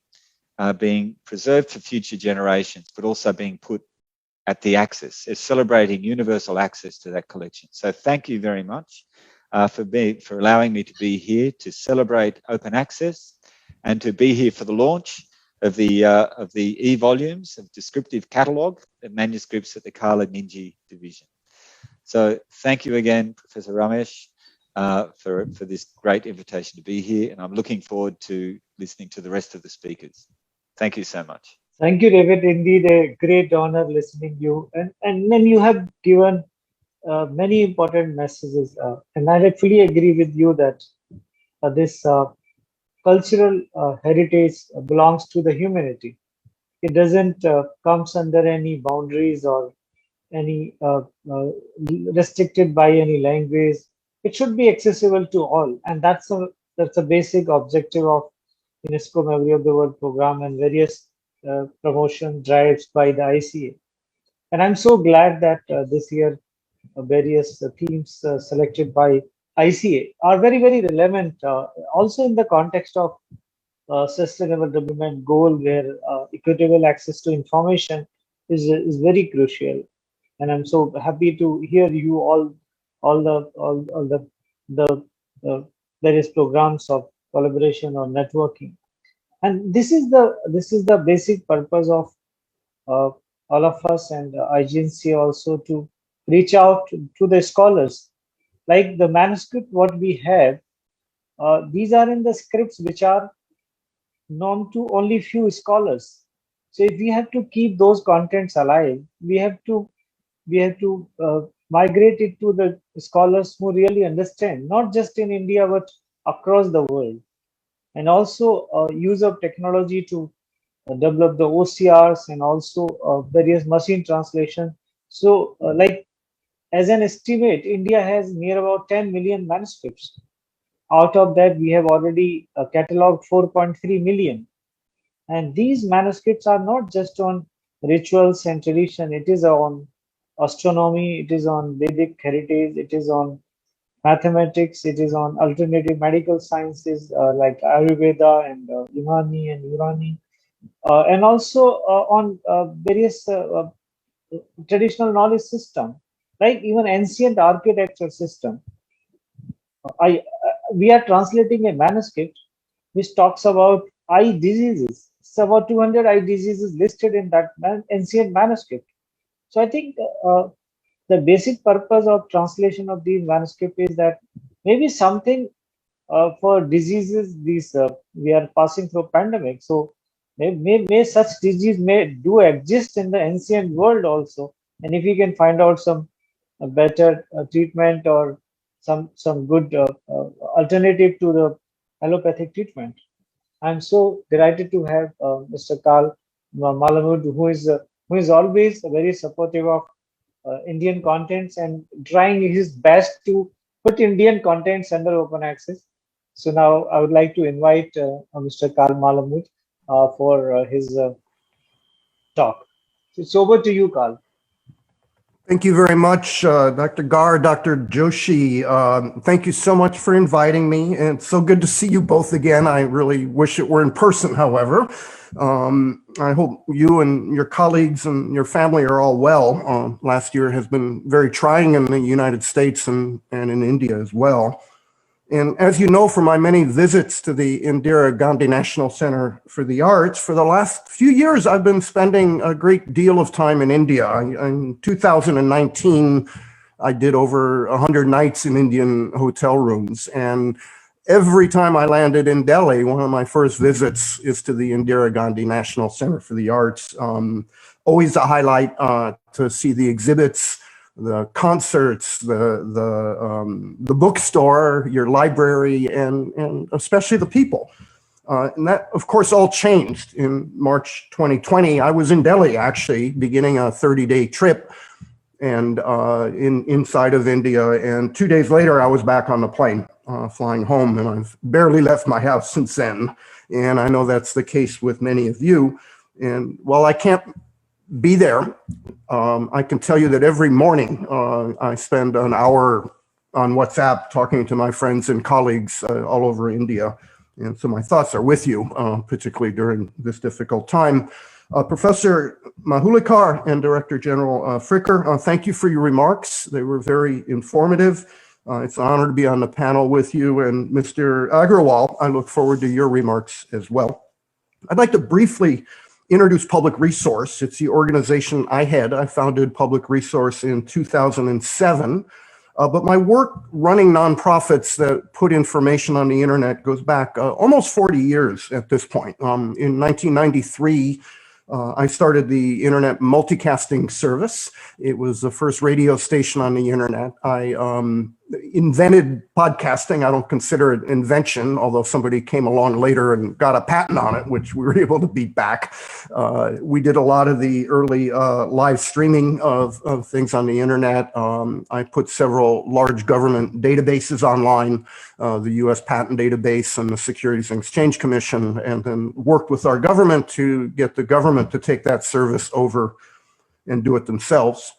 being preserved for future generations, but also being put at the access. It's celebrating universal access to that collection. So thank you very much for allowing me to be here to celebrate open access and to be here for the launch of the e-volumes of Descriptive Catalogue and Manuscripts at the Kala Ninji Division. So thank you again, Professor Ramesh, for this great invitation to be here, and I'm looking forward to listening to the rest of the speakers. Thank you so much. Thank you, David. Indeed, a great honor listening to you. And then you have given many important messages. And I fully agree with you that this cultural heritage belongs to the humanity. It doesn't comes under any boundaries or any restricted by any language. It should be accessible to all, and that's a basic objective of UNESCO Memory of the World program and various promotion drives by the ICA. And I'm so glad that this year various themes selected by ICA are very relevant, also in the context of sustainable development goal, where equitable access to information is very crucial. And I'm so happy to hear you all the uh, various programs of collaboration or networking. And this is the basic purpose of uh, all of us and IGNCA also, to reach out to the scholars. Like the manuscript, what we have, these are in the scripts which are known to only few scholars. So if we have to keep those contents alive, we have to migrate it to the scholars who really understand, not just in India but across the world. And also use of technology to develop the OCRs and also various machine translation. So, like as an estimate, India has near about 10 million manuscripts. Out of that, we have already cataloged 4.3 million. And these manuscripts are not just on rituals and tradition, it is on astronomy, it is on Vedic heritage, it is on mathematics, it is on alternative medical sciences like Ayurveda and Unani and Urani, and also on various traditional knowledge system, like even ancient architecture system. We are translating a manuscript which talks about eye diseases. It's about 200 eye diseases listed in that ancient manuscript. So I think the basic purpose of translation of these manuscripts is that maybe something for diseases these we are passing through pandemic. So may such disease may do exist in the ancient world also, and if we can find out some better treatment or some good alternative to the allopathic treatment. I'm so delighted to have Mr. Karl Malamud, who is always very supportive of Indian contents and trying his best to put Indian contents under open access. So now I would like to invite Mr. Karl Malamud for his talk. So it's over to you, Karl. Thank you very much, Dr. Gar, Dr. Joshi. Thank you so much for inviting me. And it's so good to see you both again. I really wish it were in person, however. I hope you and your colleagues and your family are all well. Last year has been very trying in the United States and in India as well. And as you know from my many visits to the Indira Gandhi National Center for the Arts, for the last few years, I've been spending a great deal of time in India. In 2019, I did over 100 nights in Indian hotel rooms. And every time I landed in Delhi, one of my first visits is to the Indira Gandhi National Center for the Arts. Always a highlight to see the exhibits, the concerts, the bookstore, your library, and especially the people. And that, of course, all changed in March 2020. I was in Delhi, actually, beginning a 30-day trip and inside of India. And 2 days later, I was back on the plane, flying home. And I've barely left my house since then. And I know that's the case with many of you. And while I can't be there, I can tell you that every morning I spend an hour on WhatsApp talking to my friends and colleagues all over India. And so my thoughts are with you, particularly during this difficult time. Professor Mahulikar and Director General Fricker, thank you for your remarks. They were very informative. It's an honor to be on the panel with you. And Mr. Agrawal, I look forward to your remarks as well. I'd like to briefly introduce Public Resource. It's the organization I head. I founded Public Resource in 2007. But my work running nonprofits that put information on the internet goes back almost 40 years at this point. In 1993, I started the Internet Multicasting Service. It was the first radio station on the internet. I invented podcasting. I don't consider it invention, although somebody came along later and got a patent on it, which we were able to beat back. We did a lot of the early live streaming of things on the internet. I put several large government databases online, the US Patent Database and the Securities and Exchange Commission, and then worked with our government to get the government to take that service over and do it themselves.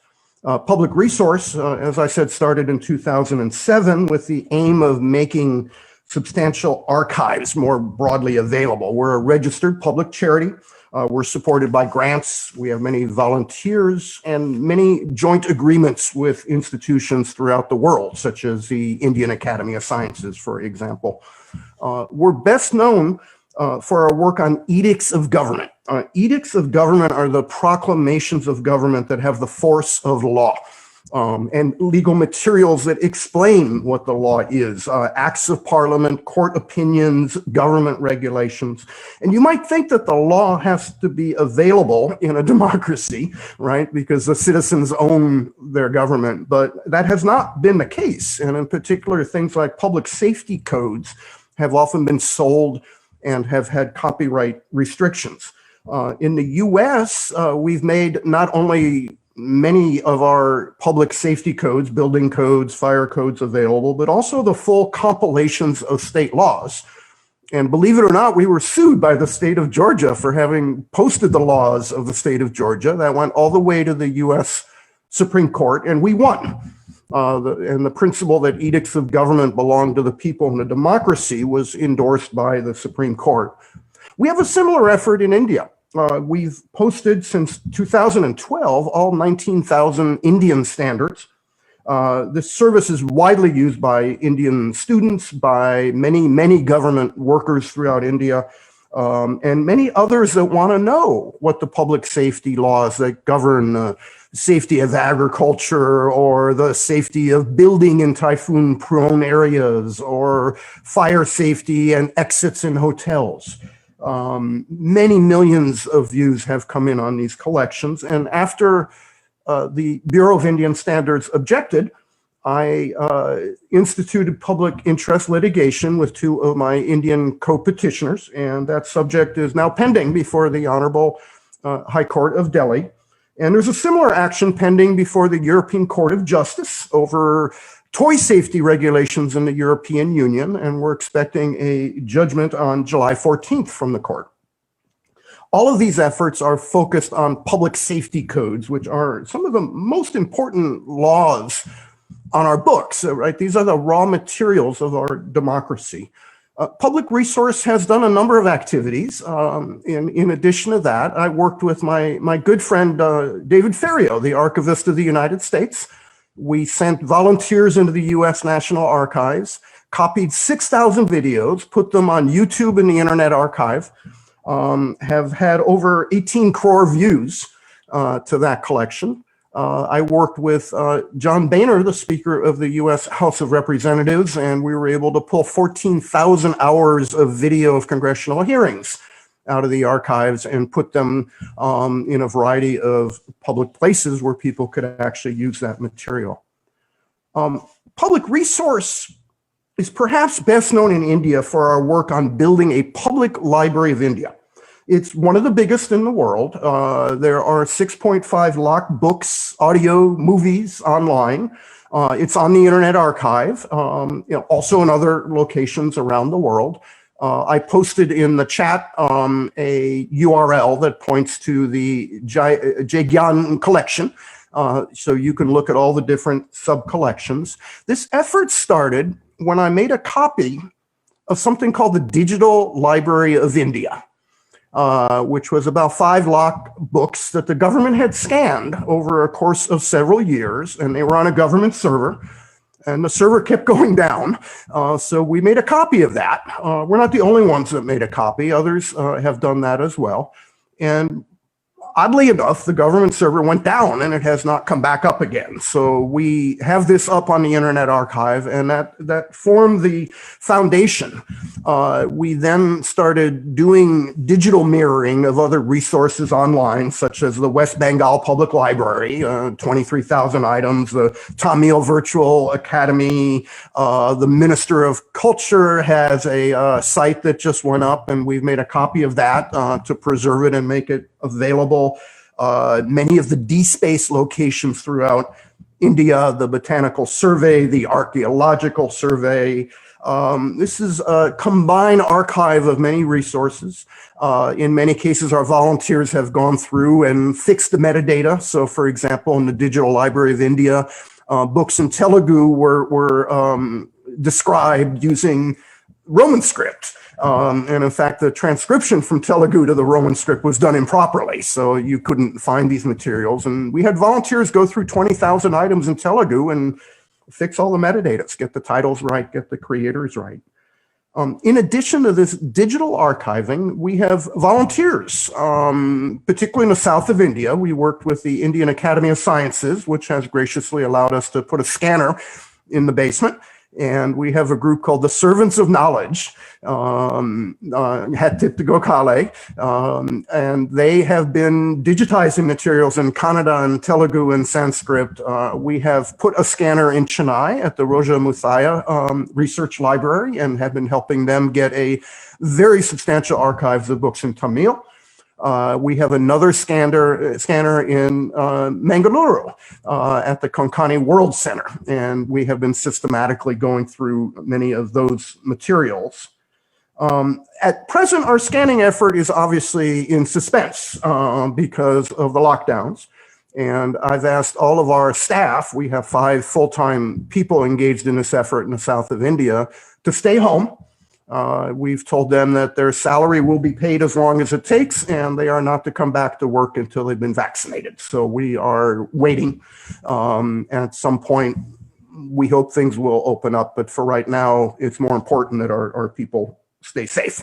Public Resource, as I said, started in 2007 with the aim of making substantial archives more broadly available. We're a registered public charity. We're supported by grants. We have many volunteers and many joint agreements with institutions throughout the world, such as the Indian Academy of Sciences, for example. We're best known for our work on edicts of government. Edicts of government are the proclamations of government that have the force of law, and legal materials that explain what the law is, acts of parliament, court opinions, government regulations. And you might think that the law has to be available in a democracy, right? Because the citizens own their government, but that has not been the case. And in particular, things like public safety codes have often been sold and have had copyright restrictions. In the US, we've made not only many of our public safety codes, building codes, fire codes available, but also the full compilations of state laws. And believe it or not, we were sued by the state of Georgia for having posted the laws of the state of Georgia. That went all the way to the US Supreme Court, and we won. And the principle that edicts of government belong to the people in a democracy was endorsed by the Supreme Court. We have a similar effort in India. We've posted since 2012 all 19,000 Indian standards. This service is widely used by Indian students, by many government workers throughout India, and many others that want to know what the public safety laws that govern safety of agriculture or the safety of building in typhoon-prone areas or fire safety and exits in hotels. Many millions of views have come in on these collections. And after the Bureau of Indian Standards objected, I instituted public interest litigation with two of my Indian co-petitioners, and that subject is now pending before the Honorable High Court of Delhi. And there's a similar action pending before the European Court of Justice over toy safety regulations in the European Union, and we're expecting a judgment on July 14th from the court. All of these efforts are focused on public safety codes, which are some of the most important laws on our books, right? These are the raw materials of our democracy. Public Resource has done a number of activities. In addition to that, I worked with my good friend, David Ferriero, the Archivist of the United States. We sent volunteers into the US National Archives, copied 6,000 videos, put them on YouTube and the Internet Archive, have had over 18 crore views to that collection. I worked with John Boehner, the Speaker of the US House of Representatives, and we were able to pull 14,000 hours of video of congressional hearings out of the archives and put them in a variety of public places where people could actually use that material. Public Resource is perhaps best known in India for our work on building a public library of India. It's one of the biggest in the world. There are 6.5 lakh books, audio, movies online. It's on the Internet Archive, also in other locations around the world. I posted in the chat a URL that points to the IGNCA collection, so you can look at all the different sub-collections. This effort started when I made a copy of something called the Digital Library of India, which was about 5 lakh books that the government had scanned over a course of several years, and they were on a government server. And the server kept going down. So we made a copy of that. We're not the only ones that made a copy. Others have done that as well. And Oddly enough, the government server went down and it has not come back up again. So we have this up on the Internet Archive, and that formed the foundation. We then started doing digital mirroring of other resources online, such as the West Bengal Public Library, 23,000 items, the Tamil Virtual Academy, the Minister of Culture has a site that just went up, and we've made a copy of that to preserve it and make it available. Many of the DSpace locations throughout India, the Botanical Survey, the Archaeological Survey. This is a combined archive of many resources. In many cases, our volunteers have gone through and fixed the metadata. So for example, in the Digital Library of India, books in Telugu were described using Roman script. And in fact, the transcription from Telugu to the Roman script was done improperly, so you couldn't find these materials. And we had volunteers go through 20,000 items in Telugu and fix all the metadata, get the titles right, get the creators right. In addition to this digital archiving, we have volunteers, particularly in the south of India. We worked with the Indian Academy of Sciences, which has graciously allowed us to put a scanner in the basement. And we have a group called the Servants of Knowledge, Hatip Gokale, and they have been digitizing materials in Kannada and Telugu and Sanskrit. We have put a scanner in Chennai at the Roja Muthaya Research Library and have been helping them get a very substantial archives of books in Tamil. We have another scanner in Mangaluru at the Konkani World Center, and we have been systematically going through many of those materials. At present, our scanning effort is obviously in suspense because of the lockdowns. And I've asked all of our staff, we have 5 full-time people engaged in this effort in the south of India, to stay home. We've told them that their salary will be paid as long as it takes, and they are not to come back to work until they've been vaccinated. So we are waiting. At some point, we hope things will open up, but for right now, it's more important that our people stay safe.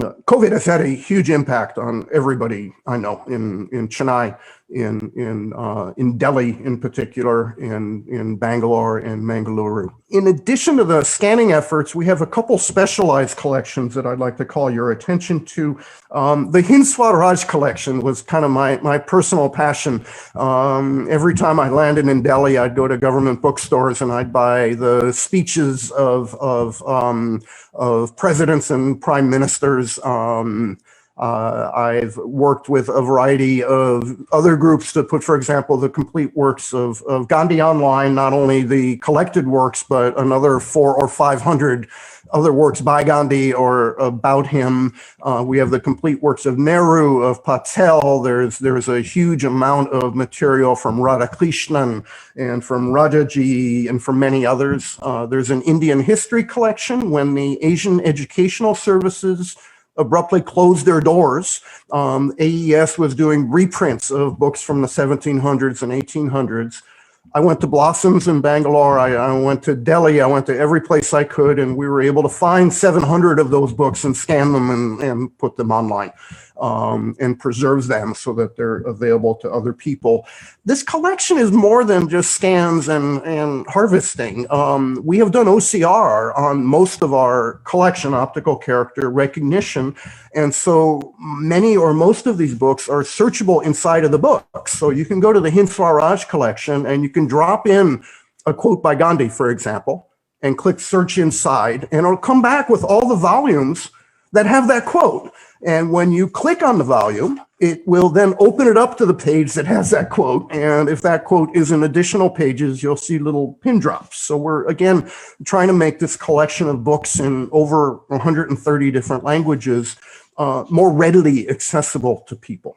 COVID has had a huge impact on everybody I know in Chennai, in Delhi in particular, in Bangalore and Mangaluru. In addition to the scanning efforts, we have a couple specialized collections that I'd like to call your attention to. The Hind Swaraj collection was kind of my personal passion. Every time I landed in Delhi, I'd go to government bookstores and I'd buy the speeches of presidents and prime ministers. I've worked with a variety of other groups to put, for example, the complete works of Gandhi online, not only the collected works, but another 400 or 500 other works by Gandhi or about him. We have the complete works of Nehru, of Patel. There's a huge amount of material from Radhakrishnan and from Rajaji and from many others. There's an Indian history collection. When the Asian Educational Services abruptly closed their doors, AES was doing reprints of books from the 1700s and 1800s. I went to Blossoms in Bangalore. I went to Delhi. I went to every place I could, and we were able to find 700 of those books and scan them and put them online and preserve them so that they're available to other people. This collection is more than just scans and harvesting. We have done OCR on most of our collection, optical character recognition, and so many or most of these books are searchable inside of the book. So you can go to the Hind Swaraj collection and you can drop in a quote by Gandhi, for example, and click search inside, and it'll come back with all the volumes that have that quote. And when you click on the volume, it will then open it up to the page that has that quote. And if that quote is in additional pages, you'll see little pin drops. So we're, again, trying to make this collection of books in over 130 different languages more readily accessible to people.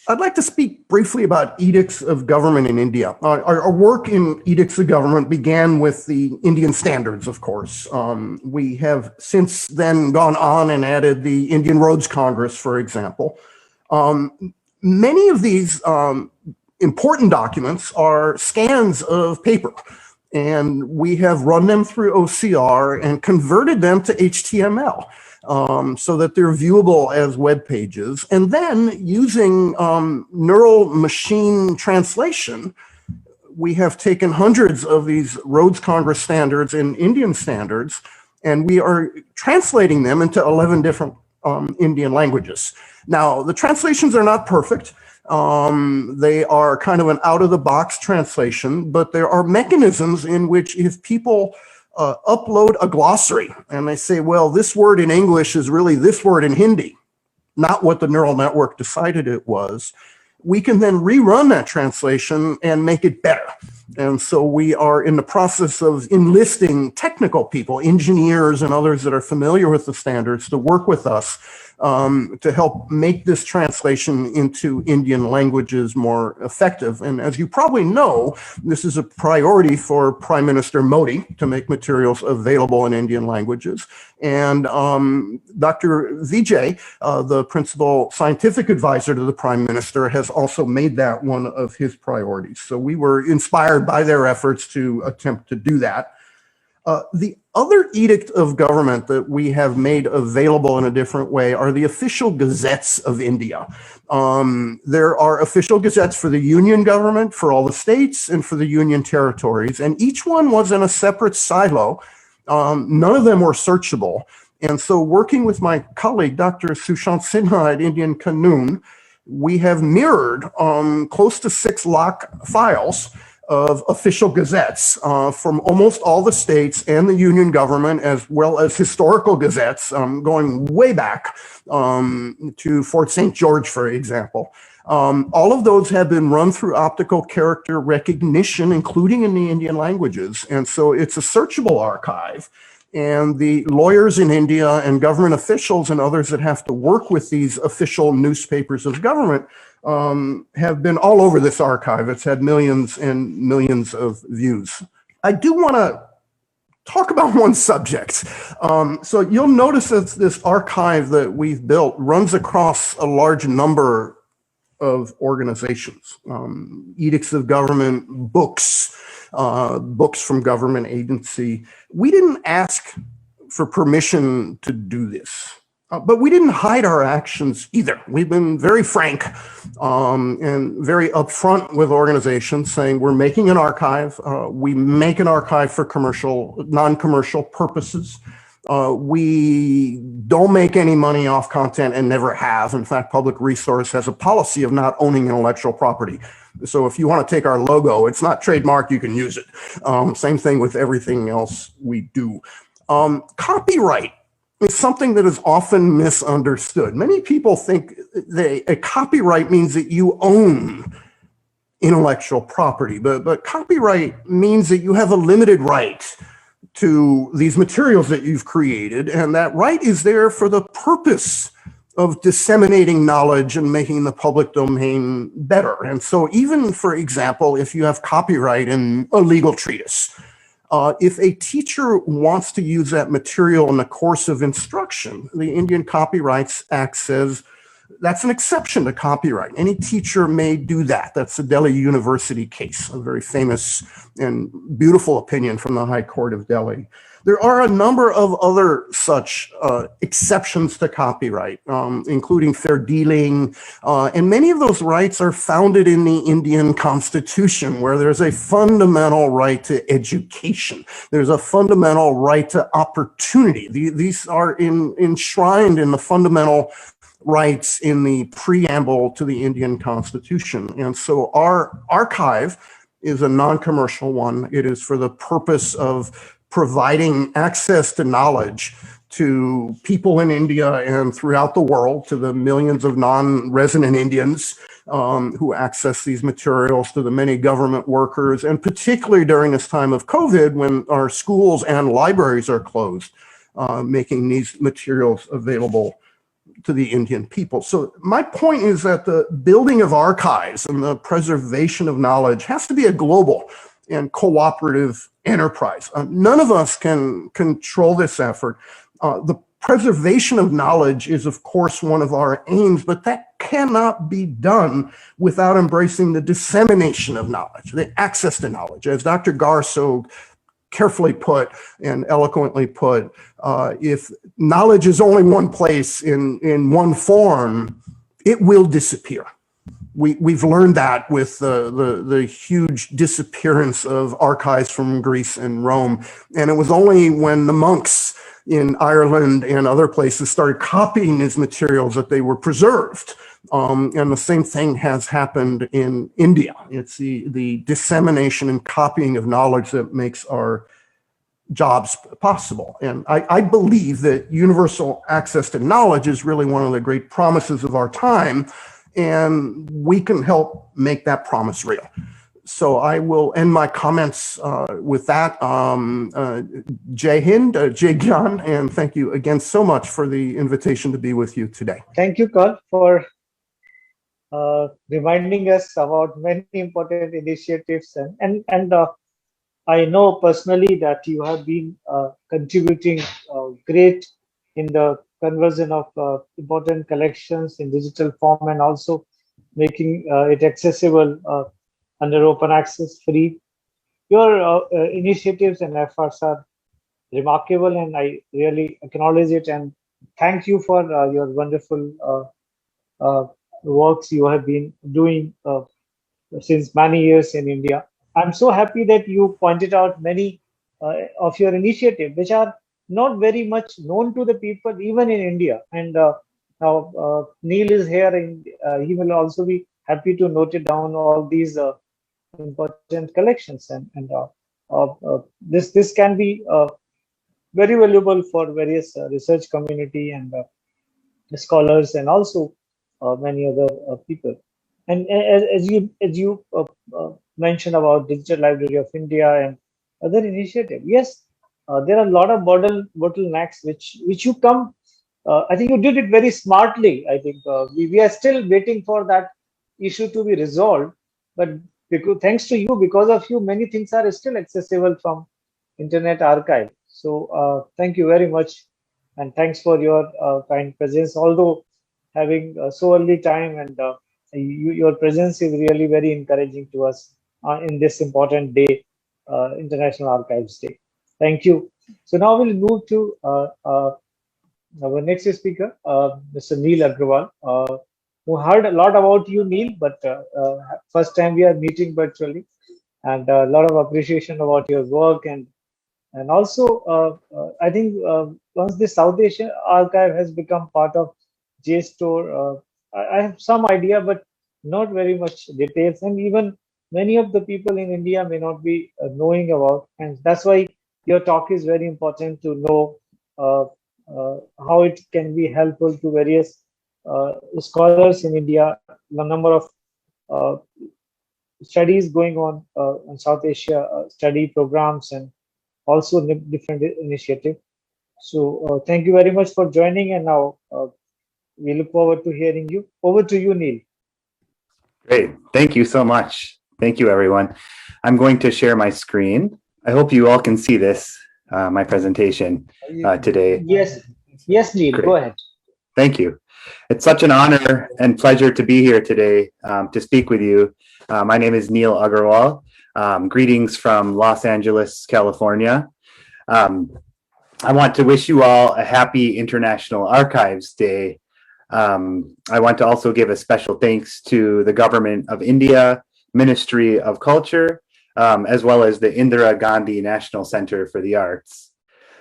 I'd like to speak briefly about edicts of government in India. Our work in edicts of government began with the Indian standards, of course. We have since then gone on and added the Indian Roads Congress, for example. Many of these important documents are scans of paper. And we have run them through OCR and converted them to HTML so that they're viewable as web pages. And then using neural machine translation, we have taken hundreds of these Rhodes Congress standards and Indian standards, and we are translating them into 11 different Indian languages. Now, the translations are not perfect. They are kind of an out-of-the-box translation, but there are mechanisms in which if people upload a glossary and they say, well, this word in English is really this word in Hindi, not what the neural network decided it was, we can then rerun that translation and make it better. And so we are in the process of enlisting technical people, engineers and others that are familiar with the standards to work with us to help make this translation into Indian languages more effective. And as you probably know, this is a priority for Prime Minister Modi to make materials available in Indian languages. And Dr. Vijay, the principal scientific advisor to the Prime Minister, has also made that one of his priorities. So we were inspired by their efforts to attempt to do that. The other edict of government that we have made available in a different way are the official gazettes of India. There are official gazettes for the union government, for all the states, and for the union territories, and each one was in a separate silo. None of them were searchable. And so working with my colleague, Dr. Sushant Sinha at Indian Kanun, we have mirrored close to 6 lakh files of official gazettes from almost all the states and the union government, as well as historical gazettes going way back to Fort St. George, for example. All of those have been run through optical character recognition, including in the Indian languages. And so it's a searchable archive. And the lawyers in India and government officials and others that have to work with these official newspapers of government have been all over this archive. It's had millions and millions of views. I do want to talk about one subject. So you'll notice that this archive that we've built runs across a large number of organizations, edicts of government, books from government agency. We didn't ask for permission to do this. But we didn't hide our actions either. We've been very frank and very upfront with organizations saying we're making an archive. We make an archive for non-commercial purposes. We don't make any money off content and never have. In fact, Public Resource has a policy of not owning intellectual property. So if you want to take our logo, it's not trademarked, you can use it. Same thing with everything else we do. Copyright. It's something that is often misunderstood. Many people think a copyright means that you own intellectual property, but copyright means that you have a limited right to these materials that you've created, and that right is there for the purpose of disseminating knowledge and making the public domain better. And so even, for example, if you have copyright in a legal treatise, if a teacher wants to use that material in the course of instruction, the Indian Copyrights Act says that's an exception to copyright. Any teacher may do that. That's the Delhi University case, a very famous and beautiful opinion from the High Court of Delhi. There are a number of other such exceptions to copyright, including fair dealing, and many of those rights are founded in the Indian Constitution, where there's a fundamental right to education. There's a fundamental right to opportunity. These are enshrined in the fundamental rights in the preamble to the Indian Constitution. And so our archive is a non-commercial one. It is for the purpose of providing access to knowledge to people in India and throughout the world, to the millions of non-resident Indians who access these materials, to the many government workers, and particularly during this time of COVID when our schools and libraries are closed, making these materials available to the Indian people. So my point is that the building of archives and the preservation of knowledge has to be a global and cooperative enterprise. None of us can control this effort. The preservation of knowledge is, of course, one of our aims, but that cannot be done without embracing the dissemination of knowledge, the access to knowledge. As Dr. Gar so carefully put and eloquently put, if knowledge is only one place in one form, it will disappear. We've learned that with the huge disappearance of archives from Greece and Rome. And it was only when the monks in Ireland and other places started copying these materials that they were preserved. And the same thing has happened in India. It's the dissemination and copying of knowledge that makes our jobs possible. And I believe that universal access to knowledge is really one of the great promises of our time, and we can help make that promise real. So I will end my comments with that. Jai Hind, Jai Gyan, and thank you again so much for the invitation to be with you today. Thank you, Carl, for reminding us about many important initiatives. And I know personally that you have been contributing great in the conversion of important collections in digital form, and also making it accessible under open access, free. Your initiatives and efforts are remarkable, and I really acknowledge it and thank you for your wonderful works you have been doing since many years in India. I'm so happy that you pointed out many of your initiatives, which are not very much known to the people, even in India. And now Neil is here, and he will also be happy to note it down, all these important collections. And this can be very valuable for various research community and scholars, and also many other people. And as you mentioned about Digital Library of India and other initiatives, yes, there are a lot of bottlenecks which you come. I think you did it very smartly. I think we are still waiting for that issue to be resolved, but thanks to you, because of you, many things are still accessible from Internet Archive. So thank you very much, and thanks for your kind presence. Although having so early time, and your presence is really very encouraging to us in this important day, International Archives Day. Thank you. So now we'll move to our next speaker, Mr. Neil Agrawal, who heard a lot about you, Neil, but first time we are meeting virtually, and a lot of appreciation about your work. And also, I think once the South Asian Archive has become part of JSTOR, I have some idea, but not very much details. And even many of the people in India may not be knowing about. And that's why your talk is very important to know how it can be helpful to various scholars in India. The number of studies going on in South Asia, study programs, and also different initiatives. So thank you very much for joining, and now we look forward to hearing you. Over to you, Neil. Great. Thank you so much. Thank you, everyone. I'm going to share my screen. I hope you all can see this, my presentation today. Yes, Neil, Great. Go ahead. Thank you. It's such an honor and pleasure to be here today to speak with you. My name is Neil Agrawal. Greetings from Los Angeles, California. I want to wish you all a happy International Archives Day. I want to also give a special thanks to the Government of India, Ministry of Culture, as well as the Indira Gandhi National Center for the Arts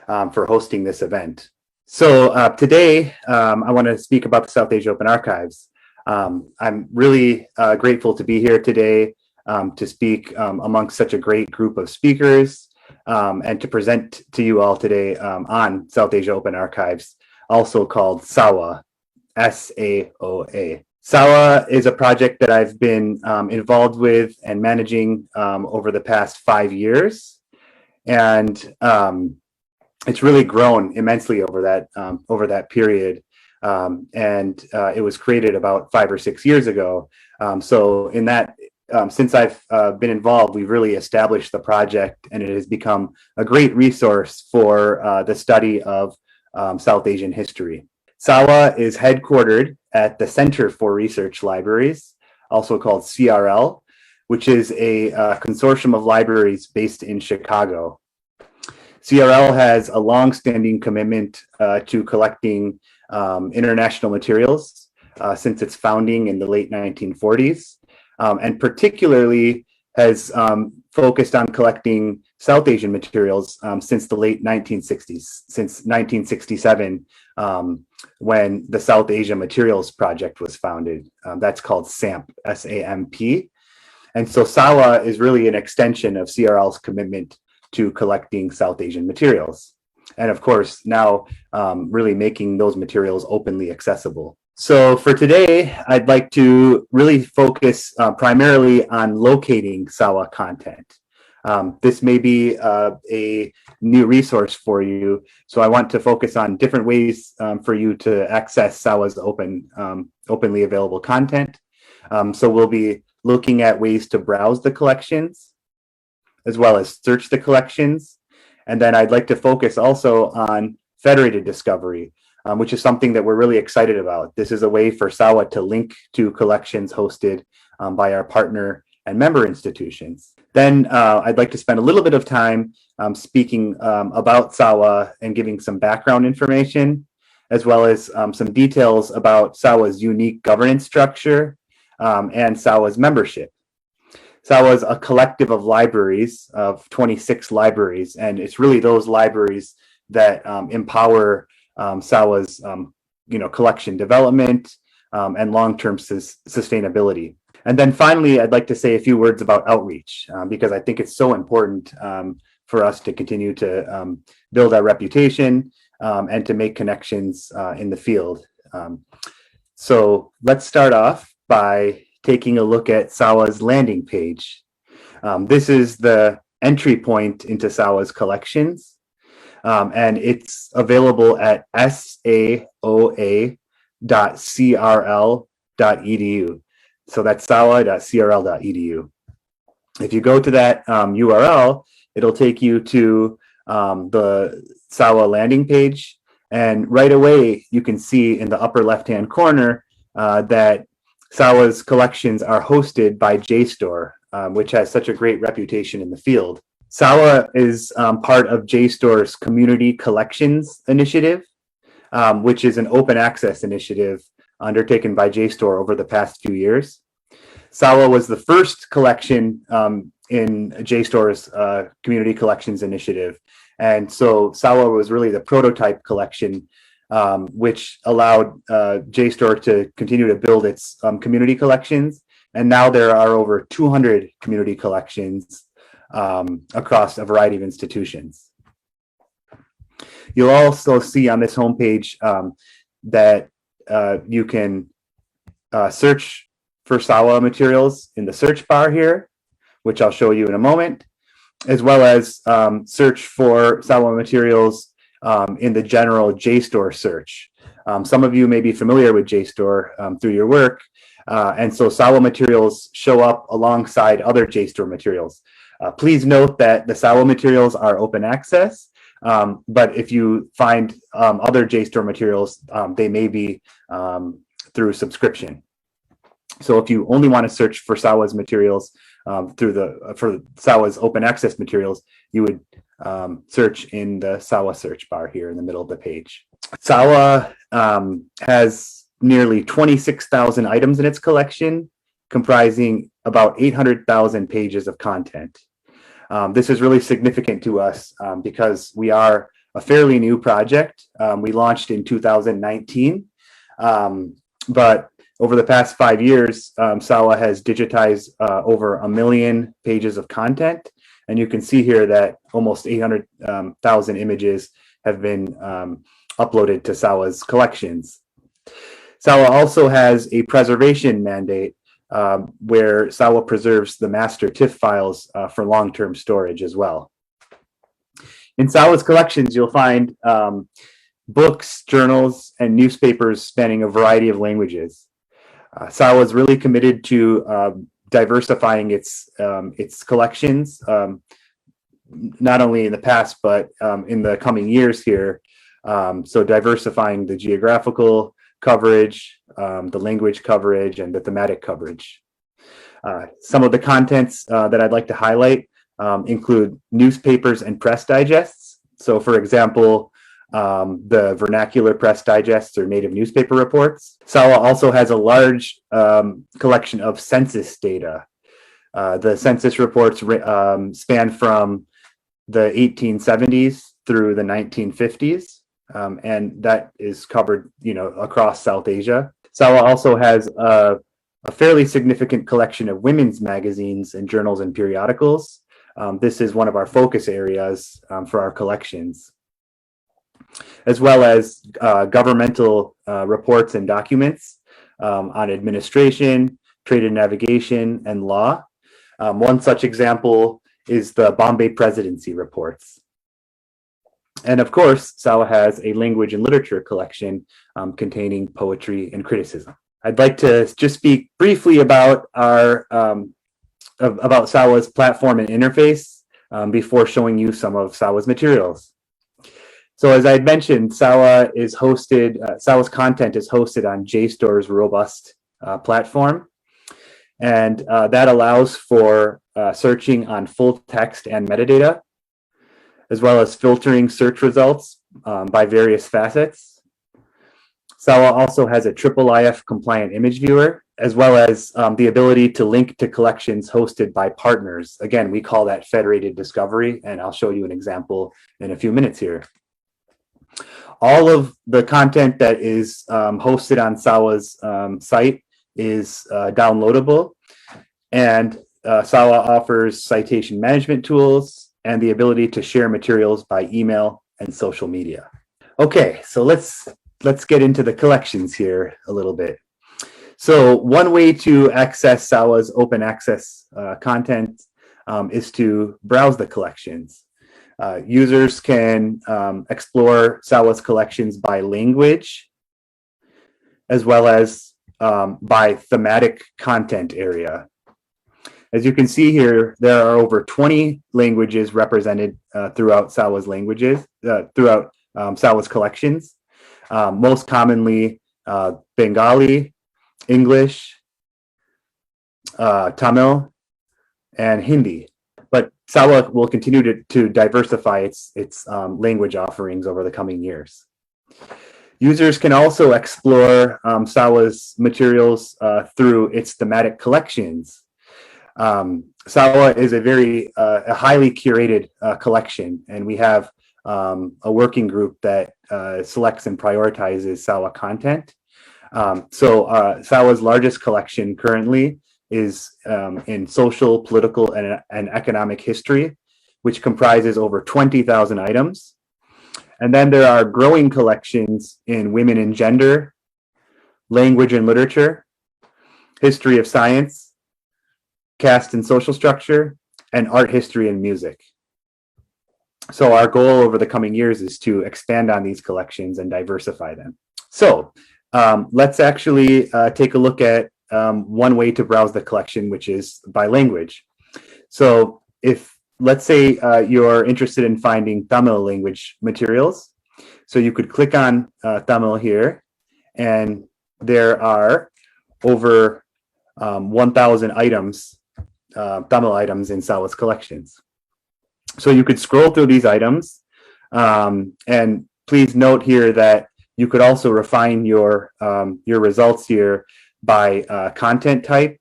for hosting this event. So today, I want to speak about the South Asia Open Archives. I'm really grateful to be here today to speak amongst such a great group of speakers and to present to you all today on South Asia Open Archives, also called SAOA, S-A-O-A. SAOA is a project that I've been involved with and managing over the past 5 years. And it's really grown immensely over that period. And it was created about 5 or 6 years ago. So in that, since I've been involved, we've really established the project, and it has become a great resource for the study of South Asian history. SAWA is headquartered at the Center for Research Libraries, also called CRL, which is a consortium of libraries based in Chicago. CRL has a long-standing commitment to collecting international materials since its founding in the late 1940s, and particularly has focused on collecting South Asian materials since the late 1960s, since 1967, when the South Asia Materials Project was founded. That's called SAMP, S-A-M-P. And so SAWA is really an extension of CRL's commitment to collecting South Asian materials. And of course, now really making those materials openly accessible. So for today, I'd like to really focus primarily on locating SAWA content. This may be a new resource for you, so I want to focus on different ways for you to access SAWA's openly available content. So we'll be looking at ways to browse the collections, as well as search the collections. And then I'd like to focus also on federated discovery, which is something that we're really excited about. This is a way for SAWA to link to collections hosted by our partner and member institutions. Then I'd like to spend a little bit of time speaking about SAWA and giving some background information, as well as some details about SAWA's unique governance structure and SAWA's membership. SAWA is a collective of libraries, of 26 libraries, and it's really those libraries that empower SAWA's collection development and long-term sustainability. And then finally, I'd like to say a few words about outreach, because I think it's so important for us to continue to build our reputation and to make connections in the field. So let's start off by taking a look at SAWA's landing page. This is the entry point into SAWA's collections, and it's available at saoa.crl.edu. So that's saoa.crl.edu. If you go to that URL, it'll take you to the SAWA landing page. And right away, you can see in the upper left-hand corner that SAWA's collections are hosted by JSTOR, which has such a great reputation in the field. SAWA is part of JSTOR's Community Collections Initiative, which is an open access initiative undertaken by JSTOR over the past few years. SAWA was the first collection in JSTOR's Community Collections Initiative. And so SAWA was really the prototype collection, which allowed JSTOR to continue to build its community collections. And now there are over 200 community collections across a variety of institutions. You'll also see on this homepage that you can search for SAWA materials in the search bar here, which I'll show you in a moment, as well as search for SAWA materials in the general JSTOR search. Some of you may be familiar with JSTOR through your work, and so SAWA materials show up alongside other JSTOR materials. Please note that the SAWA materials are open access, but if you find other JSTOR materials, they may be through subscription. So if you only want to search for SAWA's materials for SAWA's open access materials, you would search in the SAWA search bar here in the middle of the page. SAWA has nearly 26,000 items in its collection, comprising about 800,000 pages of content. This is really significant to us because we are a fairly new project. We launched in 2019, but over the past 5 years, SAWA has digitized over 1 million pages of content. And you can see here that almost 800,000 images have been uploaded to SAWA's collections. SAWA also has a preservation mandate where SAWA preserves the master TIFF files for long-term storage as well. In SAWA's collections, you'll find books, journals, and newspapers spanning a variety of languages. SAWA is really committed to diversifying its collections, not only in the past, but in the coming years here. So diversifying the geographical coverage, the language coverage, and the thematic coverage. Some of the contents that I'd like to highlight include newspapers and press digests. So for example, the vernacular press digests or native newspaper reports. SAWA also has a large collection of census data. The census reports span from the 1870s through the 1950s, and that is covered, across South Asia. SAWA also has a fairly significant collection of women's magazines and journals and periodicals. This is one of our focus areas for our collections, as well as governmental reports and documents on administration, trade and navigation, and law. One such example is the Bombay Presidency reports. And of course, SAWA has a language and literature collection containing poetry and criticism. I'd like to just speak briefly about our about SAWA's platform and interface before showing you some of SAWA's materials. So as I had mentioned, SAWA's content is hosted on JSTOR's robust platform. And that allows for searching on full text and metadata, as well as filtering search results by various facets. SAWA also has a IIIF compliant image viewer, as well as the ability to link to collections hosted by partners. Again, we call that federated discovery, and I'll show you an example in a few minutes here. All of the content that is hosted on SAWA's site is downloadable, and SAWA offers citation management tools and the ability to share materials by email and social media. Okay, so let's get into the collections here a little bit. So one way to access SAWA's open access content is to browse the collections. Users can explore SAWA's collections by language, as well as by thematic content area. As you can see here, there are over 20 languages represented throughout SAWA's SAWA's collections. Most commonly Bengali, English, Tamil, and Hindi. But SAWA will continue to diversify its language offerings over the coming years. Users can also explore SAWA's materials through its thematic collections. SAWA is a highly curated collection, and we have a working group that selects and prioritizes SAWA content. So SAWA's largest collection currently is in social, political, and economic history, which comprises over 20,000 items. And then there are growing collections in women and gender, language and literature, history of science, caste and social structure, and art history and music. So our goal over the coming years is to expand on these collections and diversify them. So let's actually take a look at one way to browse the collection, which is by language. So let's say you're interested in finding Tamil language materials. So you could click on Tamil here, and there are over 1,000 items, Tamil items in SAWA's collections. So you could scroll through these items, and please note here that you could also refine your results here by content type,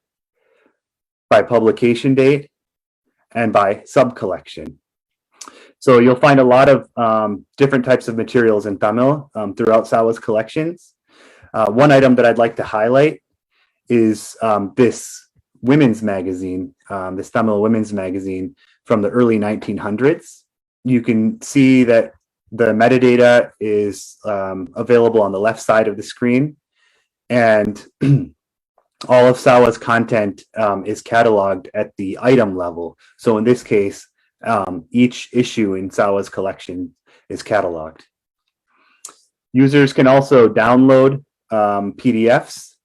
by publication date, and by sub-collection. So you'll find a lot of different types of materials in Tamil throughout SAWA's collections. One item that I'd like to highlight is this women's magazine, this Tamil women's magazine from the early 1900s. You can see that the metadata is available on the left side of the screen, and all of SAWA's content is cataloged at the item level. So in this case, each issue in SAWA's collection is cataloged. Users can also download PDFs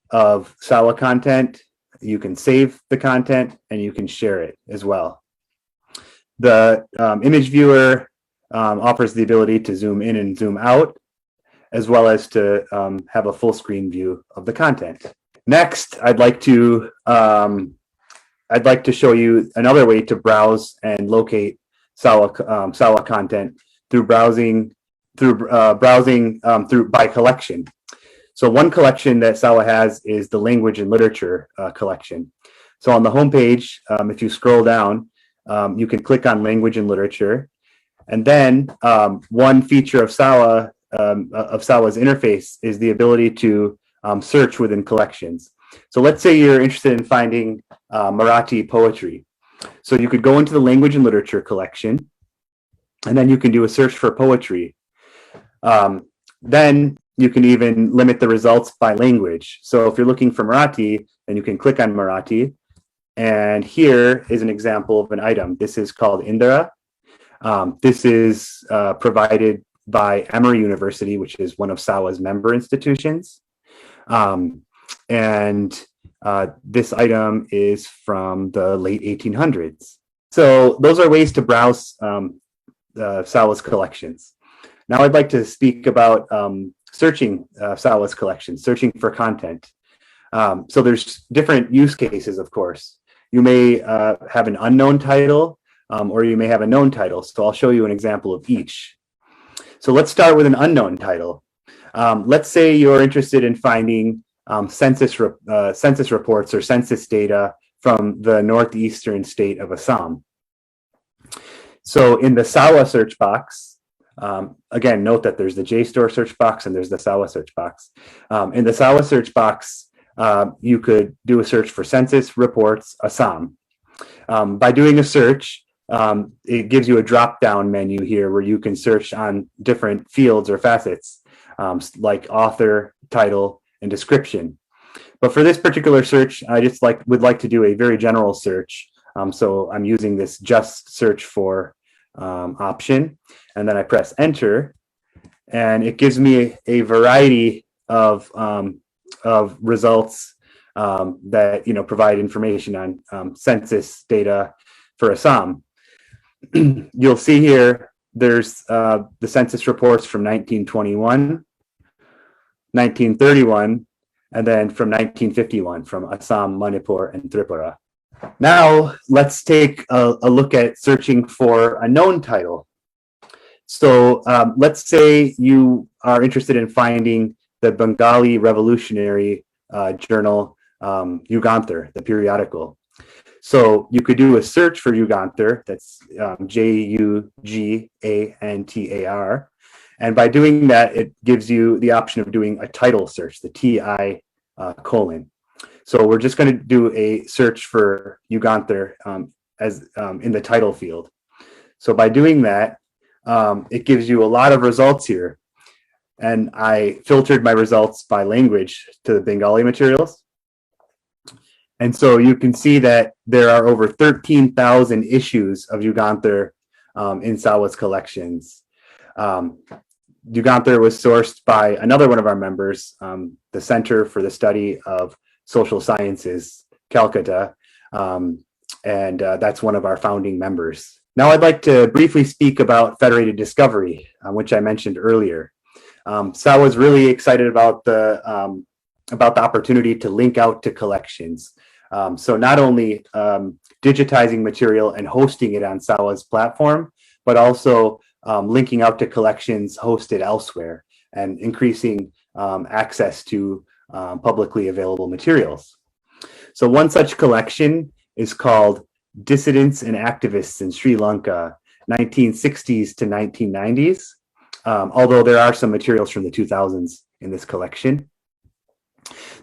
of SAWA content. You can save the content and you can share it as well. The image viewer offers the ability to zoom in and zoom out, as well as to have a full screen view of the content. Next, I'd like to show you another way to browse and locate SAWA content through browsing by collection. So one collection that SAWA has is the language and literature collection. So on the homepage, if you scroll down, you can click on language and literature, and then one feature of SAWA's interface is the ability to search within collections. So let's say you're interested in finding Marathi poetry. So you could go into the language and literature collection, and then you can do a search for poetry. Then you can even limit the results by language. So if you're looking for Marathi, then you can click on Marathi. And here is an example of an item. This is called Indira. This is provided by Emory University, which is one of SAWA's member institutions. This item is from the late 1800s. So those are ways to browse SAWA's collections. Now I'd like to speak about searching SAWA's collections, searching for content. So there's different use cases, of course. You may have an unknown title, or you may have a known title. So I'll show you an example of each. So let's start with an unknown title. Let's say you're interested in finding census reports or census data from the northeastern state of Assam. So in the SAWA search box, again, note that there's the JSTOR search box and there's the SAWA search box. In the SAWA search box, you could do a search for census reports Assam. By doing a search, it gives you a drop-down menu here where you can search on different fields or facets, like author, title, and description. But for this particular search, I just would like to do a very general search. So I'm using this just search for option, and then I press enter, and it gives me a variety of results that provide information on census data for Assam. You'll see here there's the census reports from 1921, 1931, and then from 1951 from Assam, Manipur, and Tripura. Now let's take a look at searching for a known title. So let's say you are interested in finding the Bengali Revolutionary journal, Yugantar, the periodical. So you could do a search for Yugantar, that's Jugantar, and by doing that, it gives you the option of doing a title search, the TI colon. So we're just going to do a search for Yugantar in the title field. So by doing that, it gives you a lot of results here. And I filtered my results by language to the Bengali materials. And so you can see that there are over 13,000 issues of Yugantar in SAWA's collections. Yugantar was sourced by another one of our members, the Center for the Study of Social Sciences, Calcutta, and that's one of our founding members. Now I'd like to briefly speak about federated discovery, which I mentioned earlier. SAWA is really excited about the opportunity to link out to collections. So not only digitizing material and hosting it on SAWA's platform, but also linking out to collections hosted elsewhere and increasing access to publicly available materials. So one such collection is called Dissidents and Activists in Sri Lanka, 1960s to 1990s, although there are some materials from the 2000s in this collection.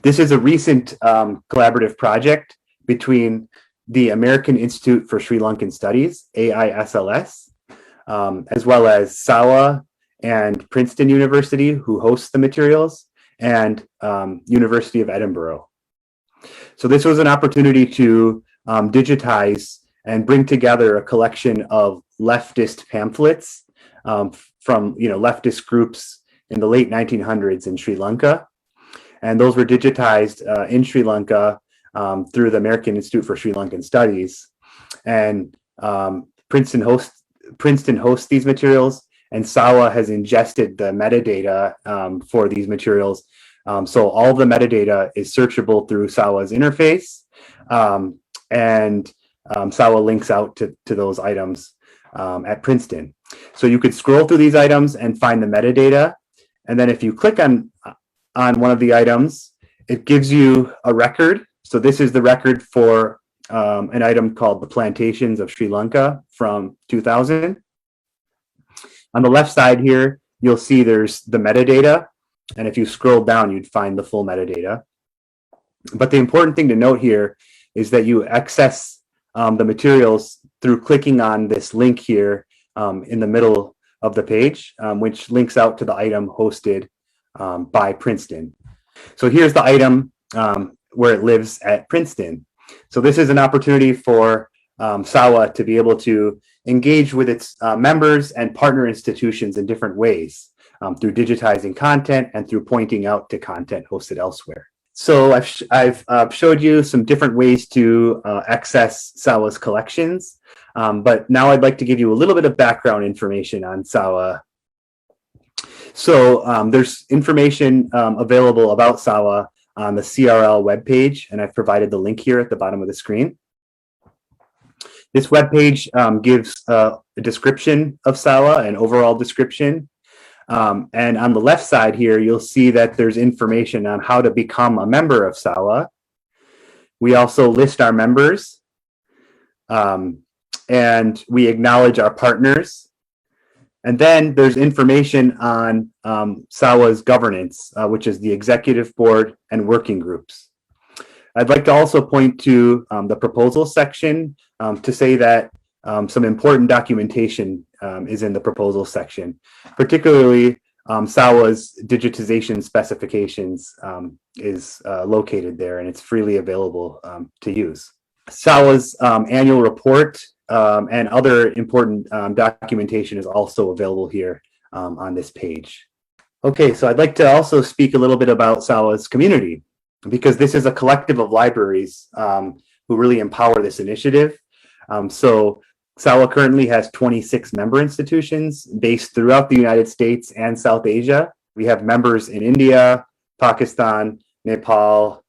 This is a recent collaborative project between the American Institute for Sri Lankan Studies, AISLS, as well as SAWA and Princeton University, who hosts the materials, and University of Edinburgh. So this was an opportunity to digitize and bring together a collection of leftist pamphlets from leftist groups in the late 1900s in Sri Lanka. And those were digitized in Sri Lanka through the American Institute for Sri Lankan Studies. And Princeton hosts Princeton hosts these materials, and SAWA has ingested the metadata for these materials. So all the metadata is searchable through SAWA's interface, and SAWA links out to those items at Princeton. So you could scroll through these items and find the metadata. And then if you click on one of the items, it gives you a record. So this is the record for an item called The Plantations of Sri Lanka from 2000. On the left side here, you'll see there's the metadata. And if you scroll down, you'd find the full metadata. But the important thing to note here is that you access the materials through clicking on this link here in the middle of the page, which links out to the item hosted by Princeton. So here's the item where it lives at Princeton. So this is an opportunity for SAWA to be able to engage with its members and partner institutions in different ways through digitizing content and through pointing out to content hosted elsewhere. So I've showed you some different ways to access SAWA's collections, but now I'd like to give you a little bit of background information on SAWA. So there's information available about SAWA on the CRL webpage, and I've provided the link here at the bottom of the screen. This webpage gives a description of SAWA, an overall description. And on the left side here, you'll see that there's information on how to become a member of SAWA. We also list our members, and we acknowledge our partners. And then there's information on SAWA's governance, which is the executive board and working groups. I'd like to also point to the proposal section to say that some important documentation is in the proposal section, particularly SAWA's digitization specifications is located there, and it's freely available to use. SAWA's annual report and other important documentation is also available here on this page. Okay, so I'd like to also speak a little bit about SAWA's community, because this is a collective of libraries who really empower this initiative. So SAWA currently has 26 member institutions based throughout the United States and South Asia. We have members in India, Pakistan, Nepal,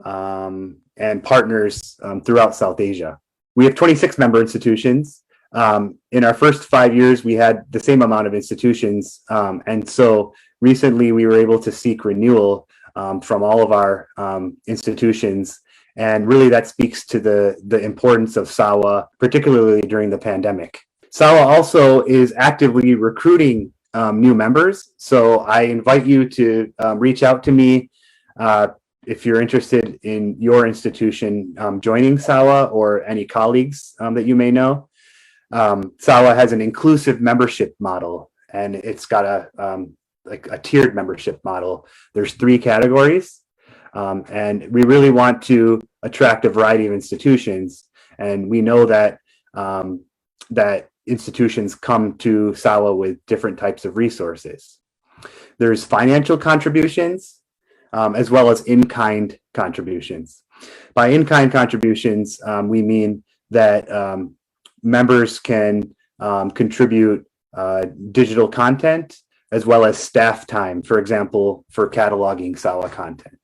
and partners throughout South Asia. We have 26 member institutions. In our first 5 years, we had the same amount of institutions. And so recently we were able to seek renewal from all of our institutions. And really that speaks to the importance of SAWA, particularly during the pandemic. SAWA also is actively recruiting new members. So I invite you to reach out to me if you're interested in your institution joining SAWA, or any colleagues that you may know. SAWA has an inclusive membership model, and it's got a tiered membership model. There's 3 categories. And we really want to attract a variety of institutions. And we know that that institutions come to SAWA with different types of resources. There's financial contributions, as well as in-kind contributions. By in-kind contributions, we mean that members can contribute digital content, as well as staff time, for example, for cataloging SAWA content.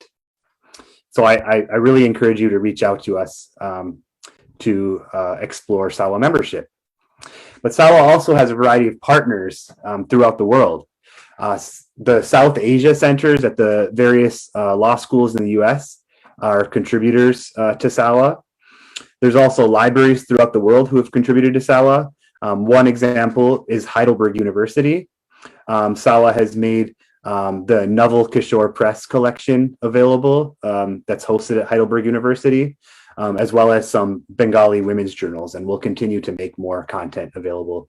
So I really encourage you to reach out to us to explore SAWA membership. But SAWA also has a variety of partners throughout the world. The South Asia centers at the various law schools in the US are contributors to SAWA. There's also libraries throughout the world who have contributed to SAWA. One example is Heidelberg University. SAWA has made the Naval Kishore Press collection available that's hosted at Heidelberg University, as well as some Bengali women's journals, and we'll continue to make more content available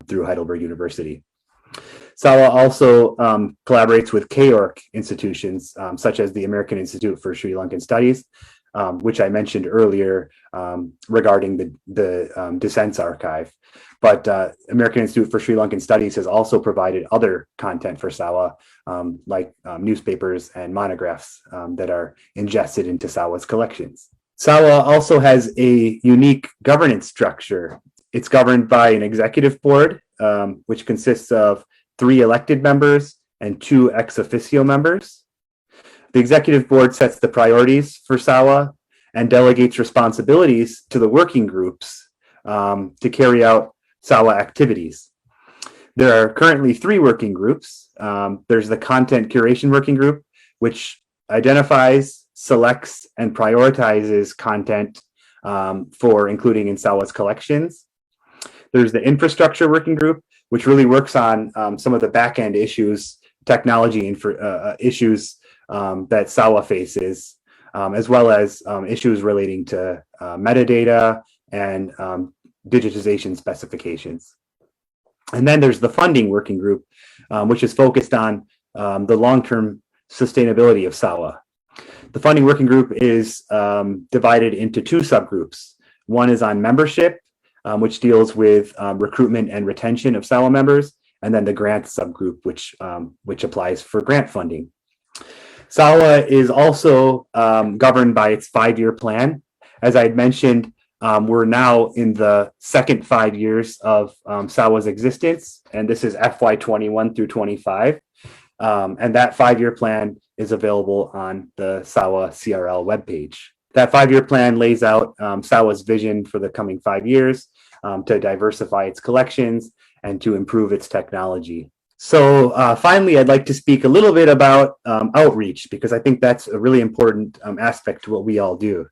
through Heidelberg University. SAWA also collaborates with KORC institutions, such as the American Institute for Sri Lankan Studies, which I mentioned earlier regarding the Descents Archive. But American Institute for Sri Lankan Studies has also provided other content for SAWA, like newspapers and monographs that are ingested into SAWA's collections. SAWA also has a unique governance structure. It's governed by an executive board, which consists of 3 elected members and 2 ex officio members. The executive board sets the priorities for SAWA and delegates responsibilities to the working groups to carry out SAWA activities. There are currently 3 working groups. There's the Content Curation Working Group, which identifies, selects, and prioritizes content for including in SAWA's collections. There's the Infrastructure Working Group, which really works on some of the back-end issues, technology issues that SAWA faces, as well as issues relating to metadata and digitization specifications. And then there's the Funding Working Group, which is focused on the long-term sustainability of SAWA. The Funding Working Group is divided into 2 subgroups. One is on membership, which deals with recruitment and retention of SAWA members, and then the grant subgroup, which applies for grant funding. SAWA is also governed by its 5-year plan. As I had mentioned, we're now in the second 5 years of SAWA's existence, and this is FY21 through 25. And that 5-year plan is available on the SAWA CRL webpage. That 5-year plan lays out SAWA's vision for the coming 5 years to diversify its collections and to improve its technology. So finally, I'd like to speak a little bit about outreach, because I think that's a really important aspect to what we all do.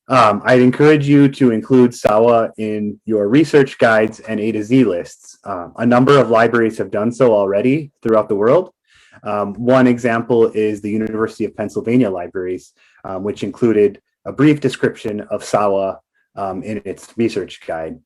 I'd encourage you to include SAWA in your research guides and A to Z lists. A number of libraries have done so already throughout the world. One example is the University of Pennsylvania libraries, which included a brief description of SAWA in its research guide.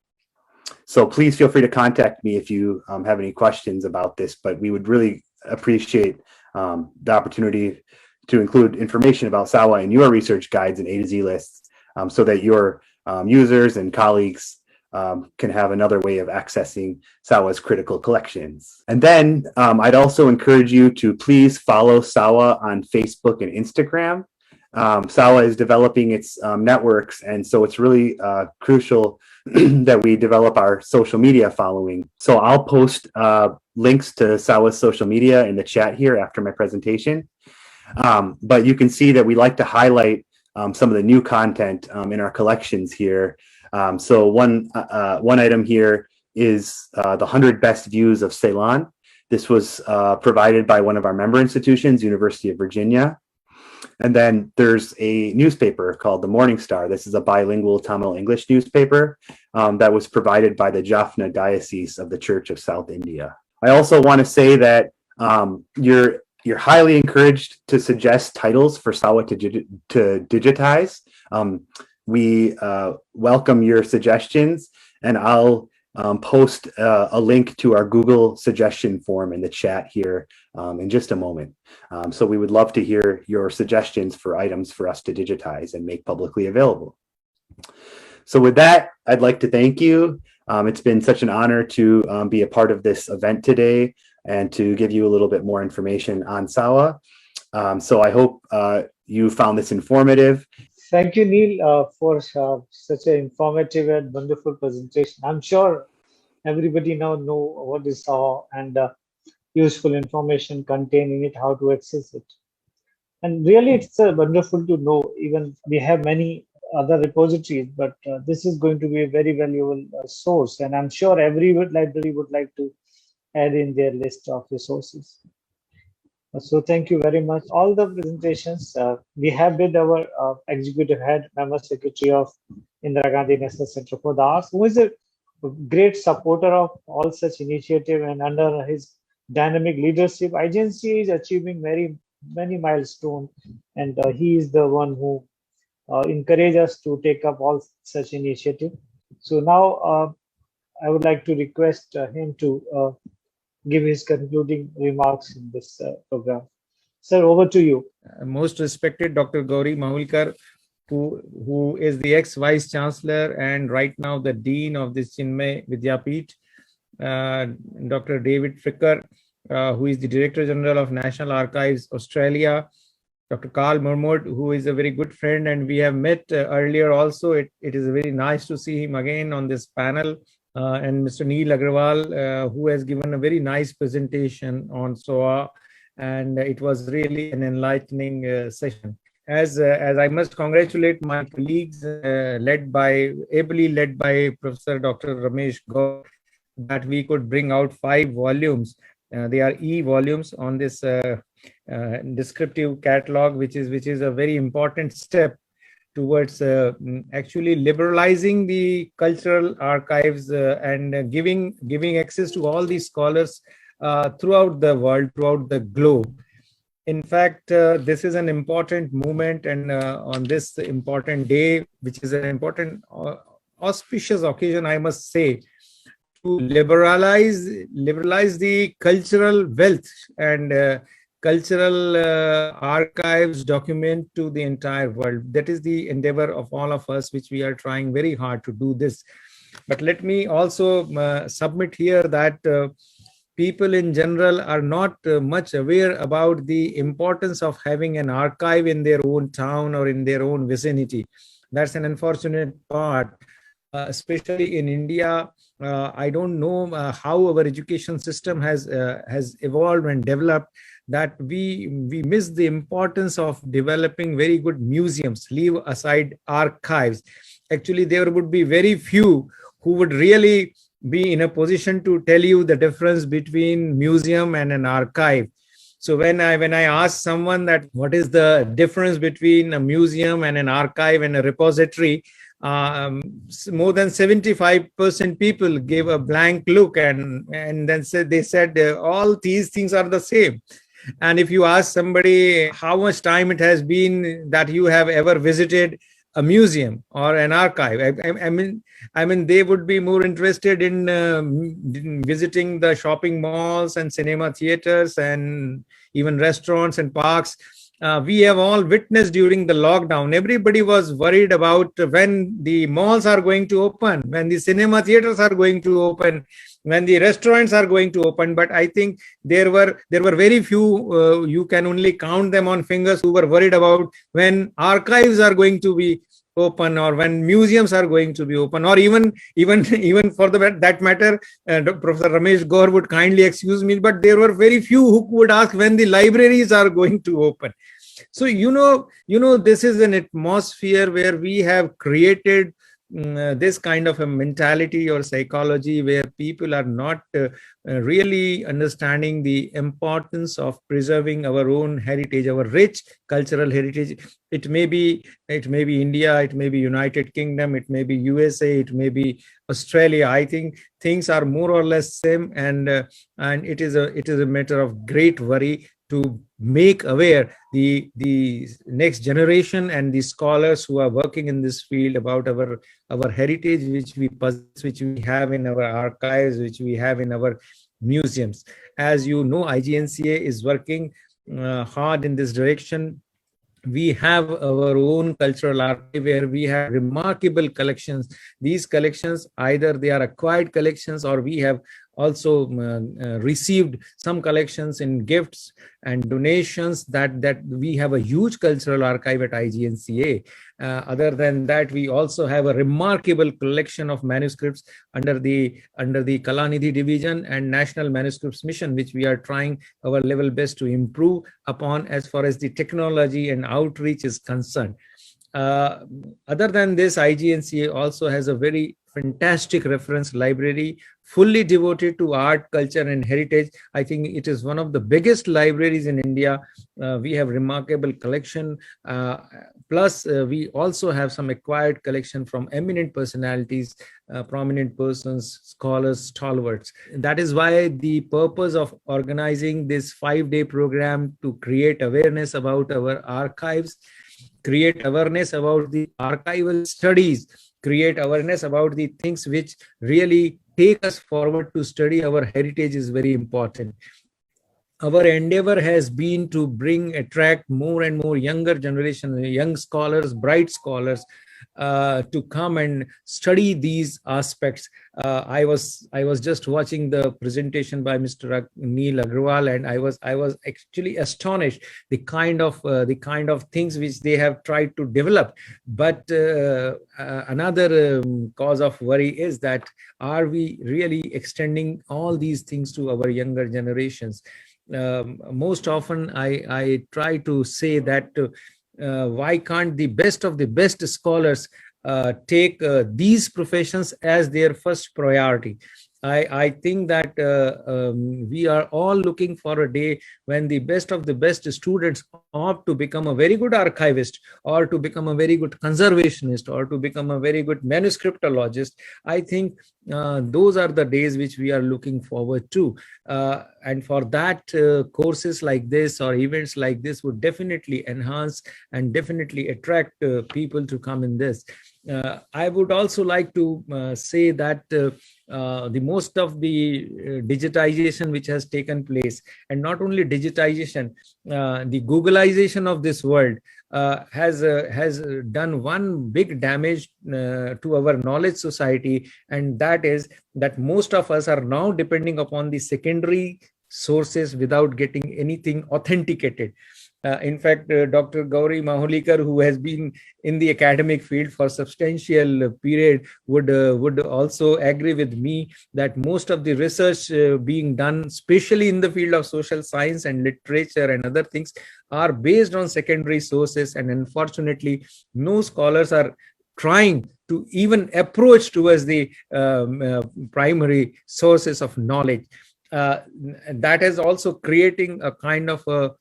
So please feel free to contact me if you have any questions about this, but we would really appreciate the opportunity to include information about SAWA in your research guides and A to Z lists, so that your users and colleagues can have another way of accessing SAWA's critical collections. And then I'd also encourage you to please follow SAWA on Facebook and Instagram. SAWA is developing its networks, and so it's really crucial that we develop our social media following. So I'll post links to SAWA's social media in the chat here after my presentation. But you can see that we like to highlight some of the new content in our collections here. So one item here is the 100 best views of Ceylon. This was provided by one of our member institutions, University of Virginia. And then there's a newspaper called the Morning Star. This is a bilingual Tamil English newspaper that was provided by the Jaffna Diocese of the Church of South India. I also want to say that you're highly encouraged to suggest titles for SAWA to digitize. We welcome your suggestions, and I'll post a link to our Google suggestion form in the chat here in just a moment. So we would love to hear your suggestions for items for us to digitize and make publicly available. So with that, I'd like to thank you. It's been such an honor to be a part of this event today and to give you a little bit more information on SAWA. So I hope you found this informative. Thank you, Neil, for such an informative and wonderful presentation. I'm sure everybody now know what is SAWA and useful information contained in it, how to access it. And really, it's wonderful to know. Even we have many other repositories, but this is going to be a very valuable source. And I'm sure every library would like to add in their list of resources. So thank you very much. All the presentations we have with our executive head, member secretary of Indira Gandhi National Center for the Arts, who is a great supporter of all such initiative, and under his dynamic leadership, IGNCA is achieving many milestones, and he is the one who encourage us to take up all such initiative. So now I would like to request him to give his concluding remarks in this program. Sir, over to you. Most respected Dr. Gauri Mahulkar, who is the ex-Vice Chancellor and right now the Dean of this Chinmay Vidyapith, Dr. David Fricker, who is the Director General of National Archives Australia, Dr. Carl Murmod, who is a very good friend, and we have met earlier also. It is very nice to see him again on this panel. And Mr. Neil Agrawal, who has given a very nice presentation on SOA, and it was really an enlightening session. As I must congratulate my colleagues, ably led by Professor Dr. Ramesh Gaur, that we could bring out 5 volumes. They are e-volumes on this descriptive catalog, which is a very important step towards actually liberalizing the cultural archives and giving access to all these scholars throughout the world, throughout the globe. In fact, this is an important movement, and on this important day, which is an important auspicious occasion, I must say, to liberalize the cultural wealth and cultural archives document to the entire world. That is the endeavor of all of us, which we are trying very hard to do this. But let me also submit here that people in general are not much aware about the importance of having an archive in their own town or in their own vicinity. That's an unfortunate part, especially in India. I don't know how our education system has evolved and developed, that we miss the importance of developing very good museums, leave aside archives. Actually, there would be very few who would really be in a position to tell you the difference between museum and an archive. So when I ask someone that what is the difference between a museum and an archive and a repository, more than 75% people gave a blank look and then they said all these things are the same. And if you ask somebody how much time it has been that you have ever visited a museum or an archive, I mean, they would be more interested in visiting the shopping malls and cinema theaters and even restaurants and parks. We have all witnessed during the lockdown, everybody was worried about when the malls are going to open, when the cinema theaters are going to open, when the restaurants are going to open. But I think there were very few, you can only count them on fingers, who were worried about when archives are going to be open or when museums are going to be open, or even for that matter, Professor Ramesh Gaur would kindly excuse me, but there were very few who would ask when the libraries are going to open. So you know this is an atmosphere where we have created this kind of a mentality or psychology where people are not really understanding the importance of preserving our own heritage, our rich cultural heritage. It may be India, it may be United Kingdom, it may be USA, it may be Australia. I think things are more or less same, and it is a matter of great worry to make aware the next generation and the scholars who are working in this field about our heritage, which we possess, which we have in our archives, which we have in our museums. As you know, IGNCA is working hard in this direction. We have our own cultural archive where we have remarkable collections. These collections, either they are acquired collections or we have also received some collections in gifts and donations, that we have a huge cultural archive at IGNCA. Other than that, we also have a remarkable collection of manuscripts under the Kalanidhi division and National Manuscripts Mission, which we are trying our level best to improve upon as far as the technology and outreach is concerned. Other than this, IGNCA also has a very fantastic reference library fully devoted to art, culture, and heritage. I think it is one of the biggest libraries in India. We have remarkable collection. Plus, we also have some acquired collection from eminent personalities, prominent persons, scholars, stalwarts. That is why the purpose of organizing this 5-day program to create awareness about our archives, create awareness about the archival studies, create awareness about the things which really take us forward to study our heritage is very important. Our endeavor has been to attract more and more younger generation, young scholars, bright scholars, to come and study these aspects. I was just watching the presentation by Mr. Neil Agrawal, and I was actually astonished the kind of things which they have tried to develop. But another cause of worry is that, are we really extending all these things to our younger generations? Most often I try to say that why can't the best of the best scholars take these professions as their first priority? I think that we are all looking for a day when the best of the best students opt to become a very good archivist, or to become a very good conservationist, or to become a very good manuscriptologist. I think those are the days which we are looking forward to. And for that, courses like this or events like this would definitely enhance and definitely attract people to come in this. I would also like to say that the most of the digitization which has taken place, and not only digitization, the Googleization of this world has done one big damage to our knowledge society, and that is that most of us are now depending upon the secondary sources without getting anything authenticated. In fact, Dr. Gauri Mahulikar, who has been in the academic field for substantial period, would also agree with me that most of the research being done, especially in the field of social science and literature and other things, are based on secondary sources, and unfortunately, no scholars are trying to even approach towards the primary sources of knowledge. That is also creating a kind of a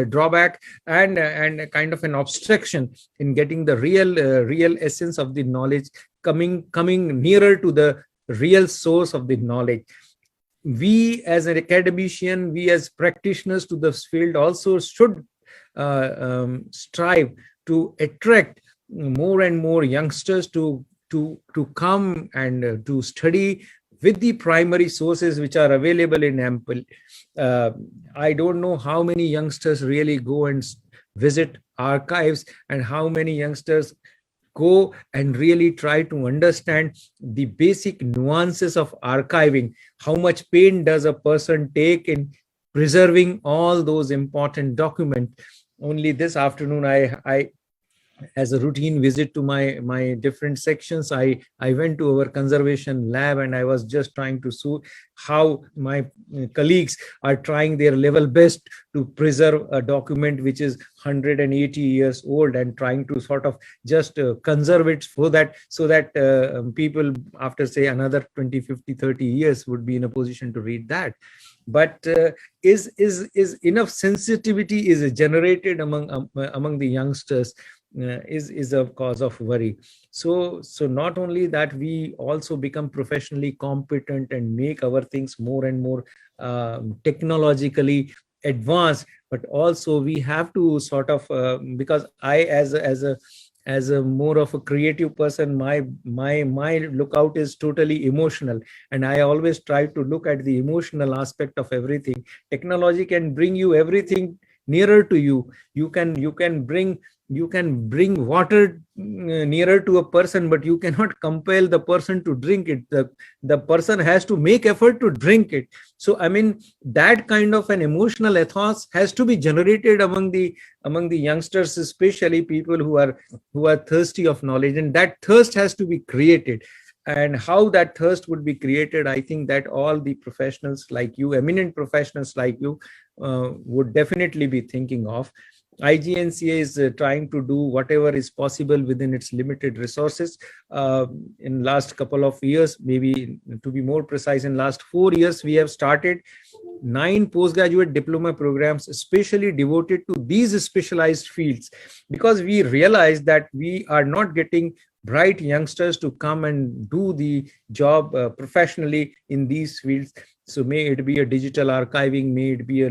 drawback and a kind of an obstruction in getting the real essence of the knowledge coming nearer to the real source of the knowledge. We as an academician, we as practitioners to this field also should strive to attract more and more youngsters to come and to study with the primary sources which are available in ample. I don't know how many youngsters really go and visit archives, and how many youngsters go and really try to understand the basic nuances of archiving. How much pain does a person take in preserving all those important documents? Only this afternoon, I as a routine visit to my different sections, I went to our conservation lab, and I was just trying to see how my colleagues are trying their level best to preserve a document which is 180 years old, and trying to sort of just conserve it so that people after say another 20, 50, 30 years would be in a position to read that. But is enough sensitivity is generated among the youngsters is a cause of worry. So not only that we also become professionally competent and make our things more and more technologically advanced, but also we have to sort of because I as a more of a creative person, my lookout is totally emotional, and I always try to look at the emotional aspect of everything. Technology can bring you everything nearer to you. You can bring water nearer to a person, but you cannot compel the person to drink it. The person has to make effort to drink it. So I mean, that kind of an emotional ethos has to be generated among the youngsters, especially people who are thirsty of knowledge, and that thirst has to be created. And how that thirst would be created, I think that all the professionals like you, eminent professionals like you, would definitely be thinking of. IGNCA is trying to do whatever is possible within its limited resources. In last couple of years, maybe to be more precise, in last 4 years, we have started 9 postgraduate diploma programs especially devoted to these specialized fields, because we realized that we are not getting bright youngsters to come and do the job professionally in these fields. So may it be a digital archiving, may it be a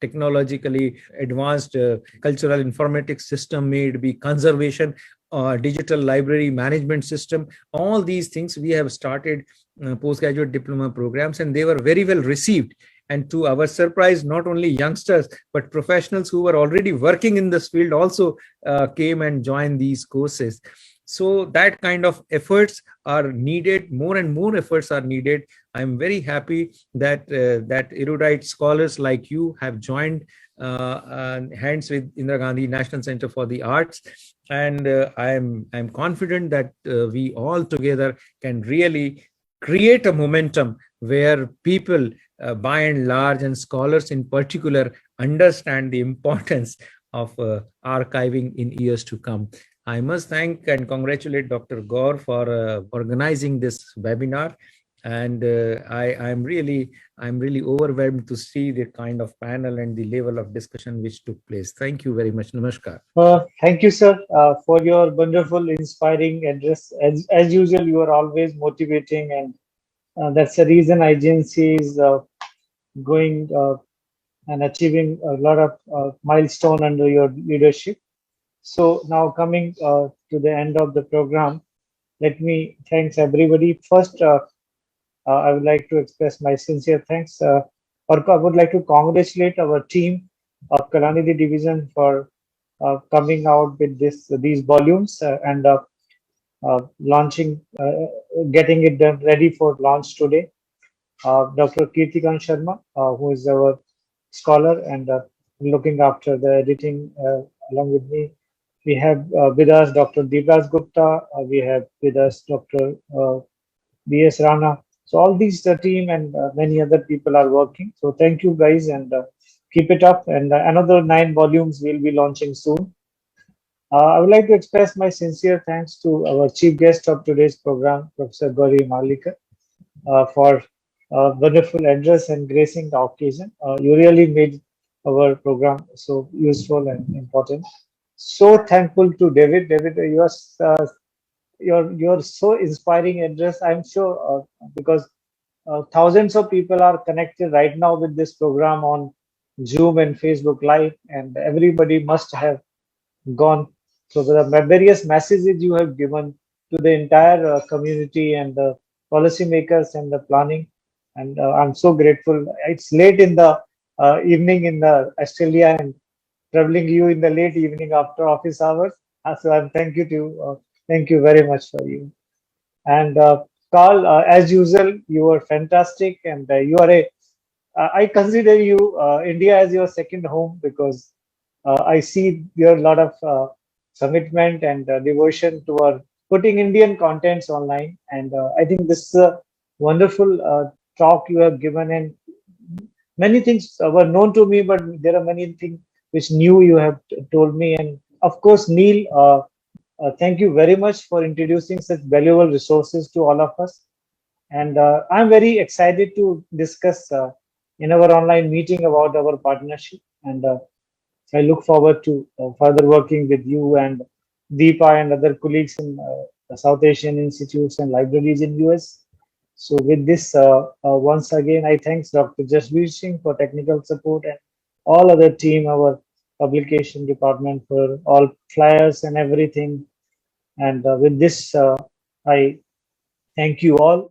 technologically advanced cultural informatics system, may it be conservation, digital library management system. All these things we have started postgraduate diploma programs, and they were very well received. And to our surprise, not only youngsters, but professionals who were already working in this field also came and joined these courses. So that kind of efforts are needed, more and more efforts are needed. I'm very happy that that erudite scholars like you have joined hands with Indira Gandhi National Center for the Arts. And I'm confident that we all together can really create a momentum where people by and large, and scholars in particular, understand the importance of archiving in years to come. I must thank and congratulate Dr. Gaur for organizing this webinar. And I'm really overwhelmed to see the kind of panel and the level of discussion which took place. Thank you very much. Namaskar. Thank you, sir, for your wonderful, inspiring address. As usual, you are always motivating, and that's the reason IGNCA is going and achieving a lot of milestone under your leadership. So now coming to the end of the program, let me thanks everybody. First, I would like to express my sincere thanks, or I would like to congratulate our team of Kalanidhi Division for coming out with these volumes and launching, getting it done ready for launch today. Dr. Kirtikan Sharma, who is our scholar and looking after the editing along with me. We have with us Dr. Divraj Gupta. We have with us Dr. B.S. Rana. So all these team and many other people are working. So thank you guys, and keep it up. And another 9 volumes will be launching soon. I would like to express my sincere thanks to our chief guest of today's program, Professor Gauri Malika, for wonderful address and gracing the occasion. You really made our program so useful and important. So thankful to David. David, your so inspiring address. I'm sure because thousands of people are connected right now with this program on Zoom and Facebook Live, and everybody must have gone. So the various messages you have given to the entire community and the policymakers and the planning, and I'm so grateful. It's late in the evening in the Australia, and traveling you in the late evening after office hours. So I'm thank you very much for you. And Carl, as usual, you were fantastic, and you are I consider you India as your second home, because I see your lot of commitment and devotion toward putting Indian contents online. And I think this is a wonderful talk you have given, and many things were known to me, but there are many things which new you have told me. And of course, Neil, thank you very much for introducing such valuable resources to all of us. And I'm very excited to discuss in our online meeting about our partnership. And I look forward to further working with you and Deepa and other colleagues in South Asian institutes and libraries in US. So with this, once again, I thanks Dr. Jasbir Singh for technical support, and all other team, our publication department, for all flyers and everything. And with this, I thank you all.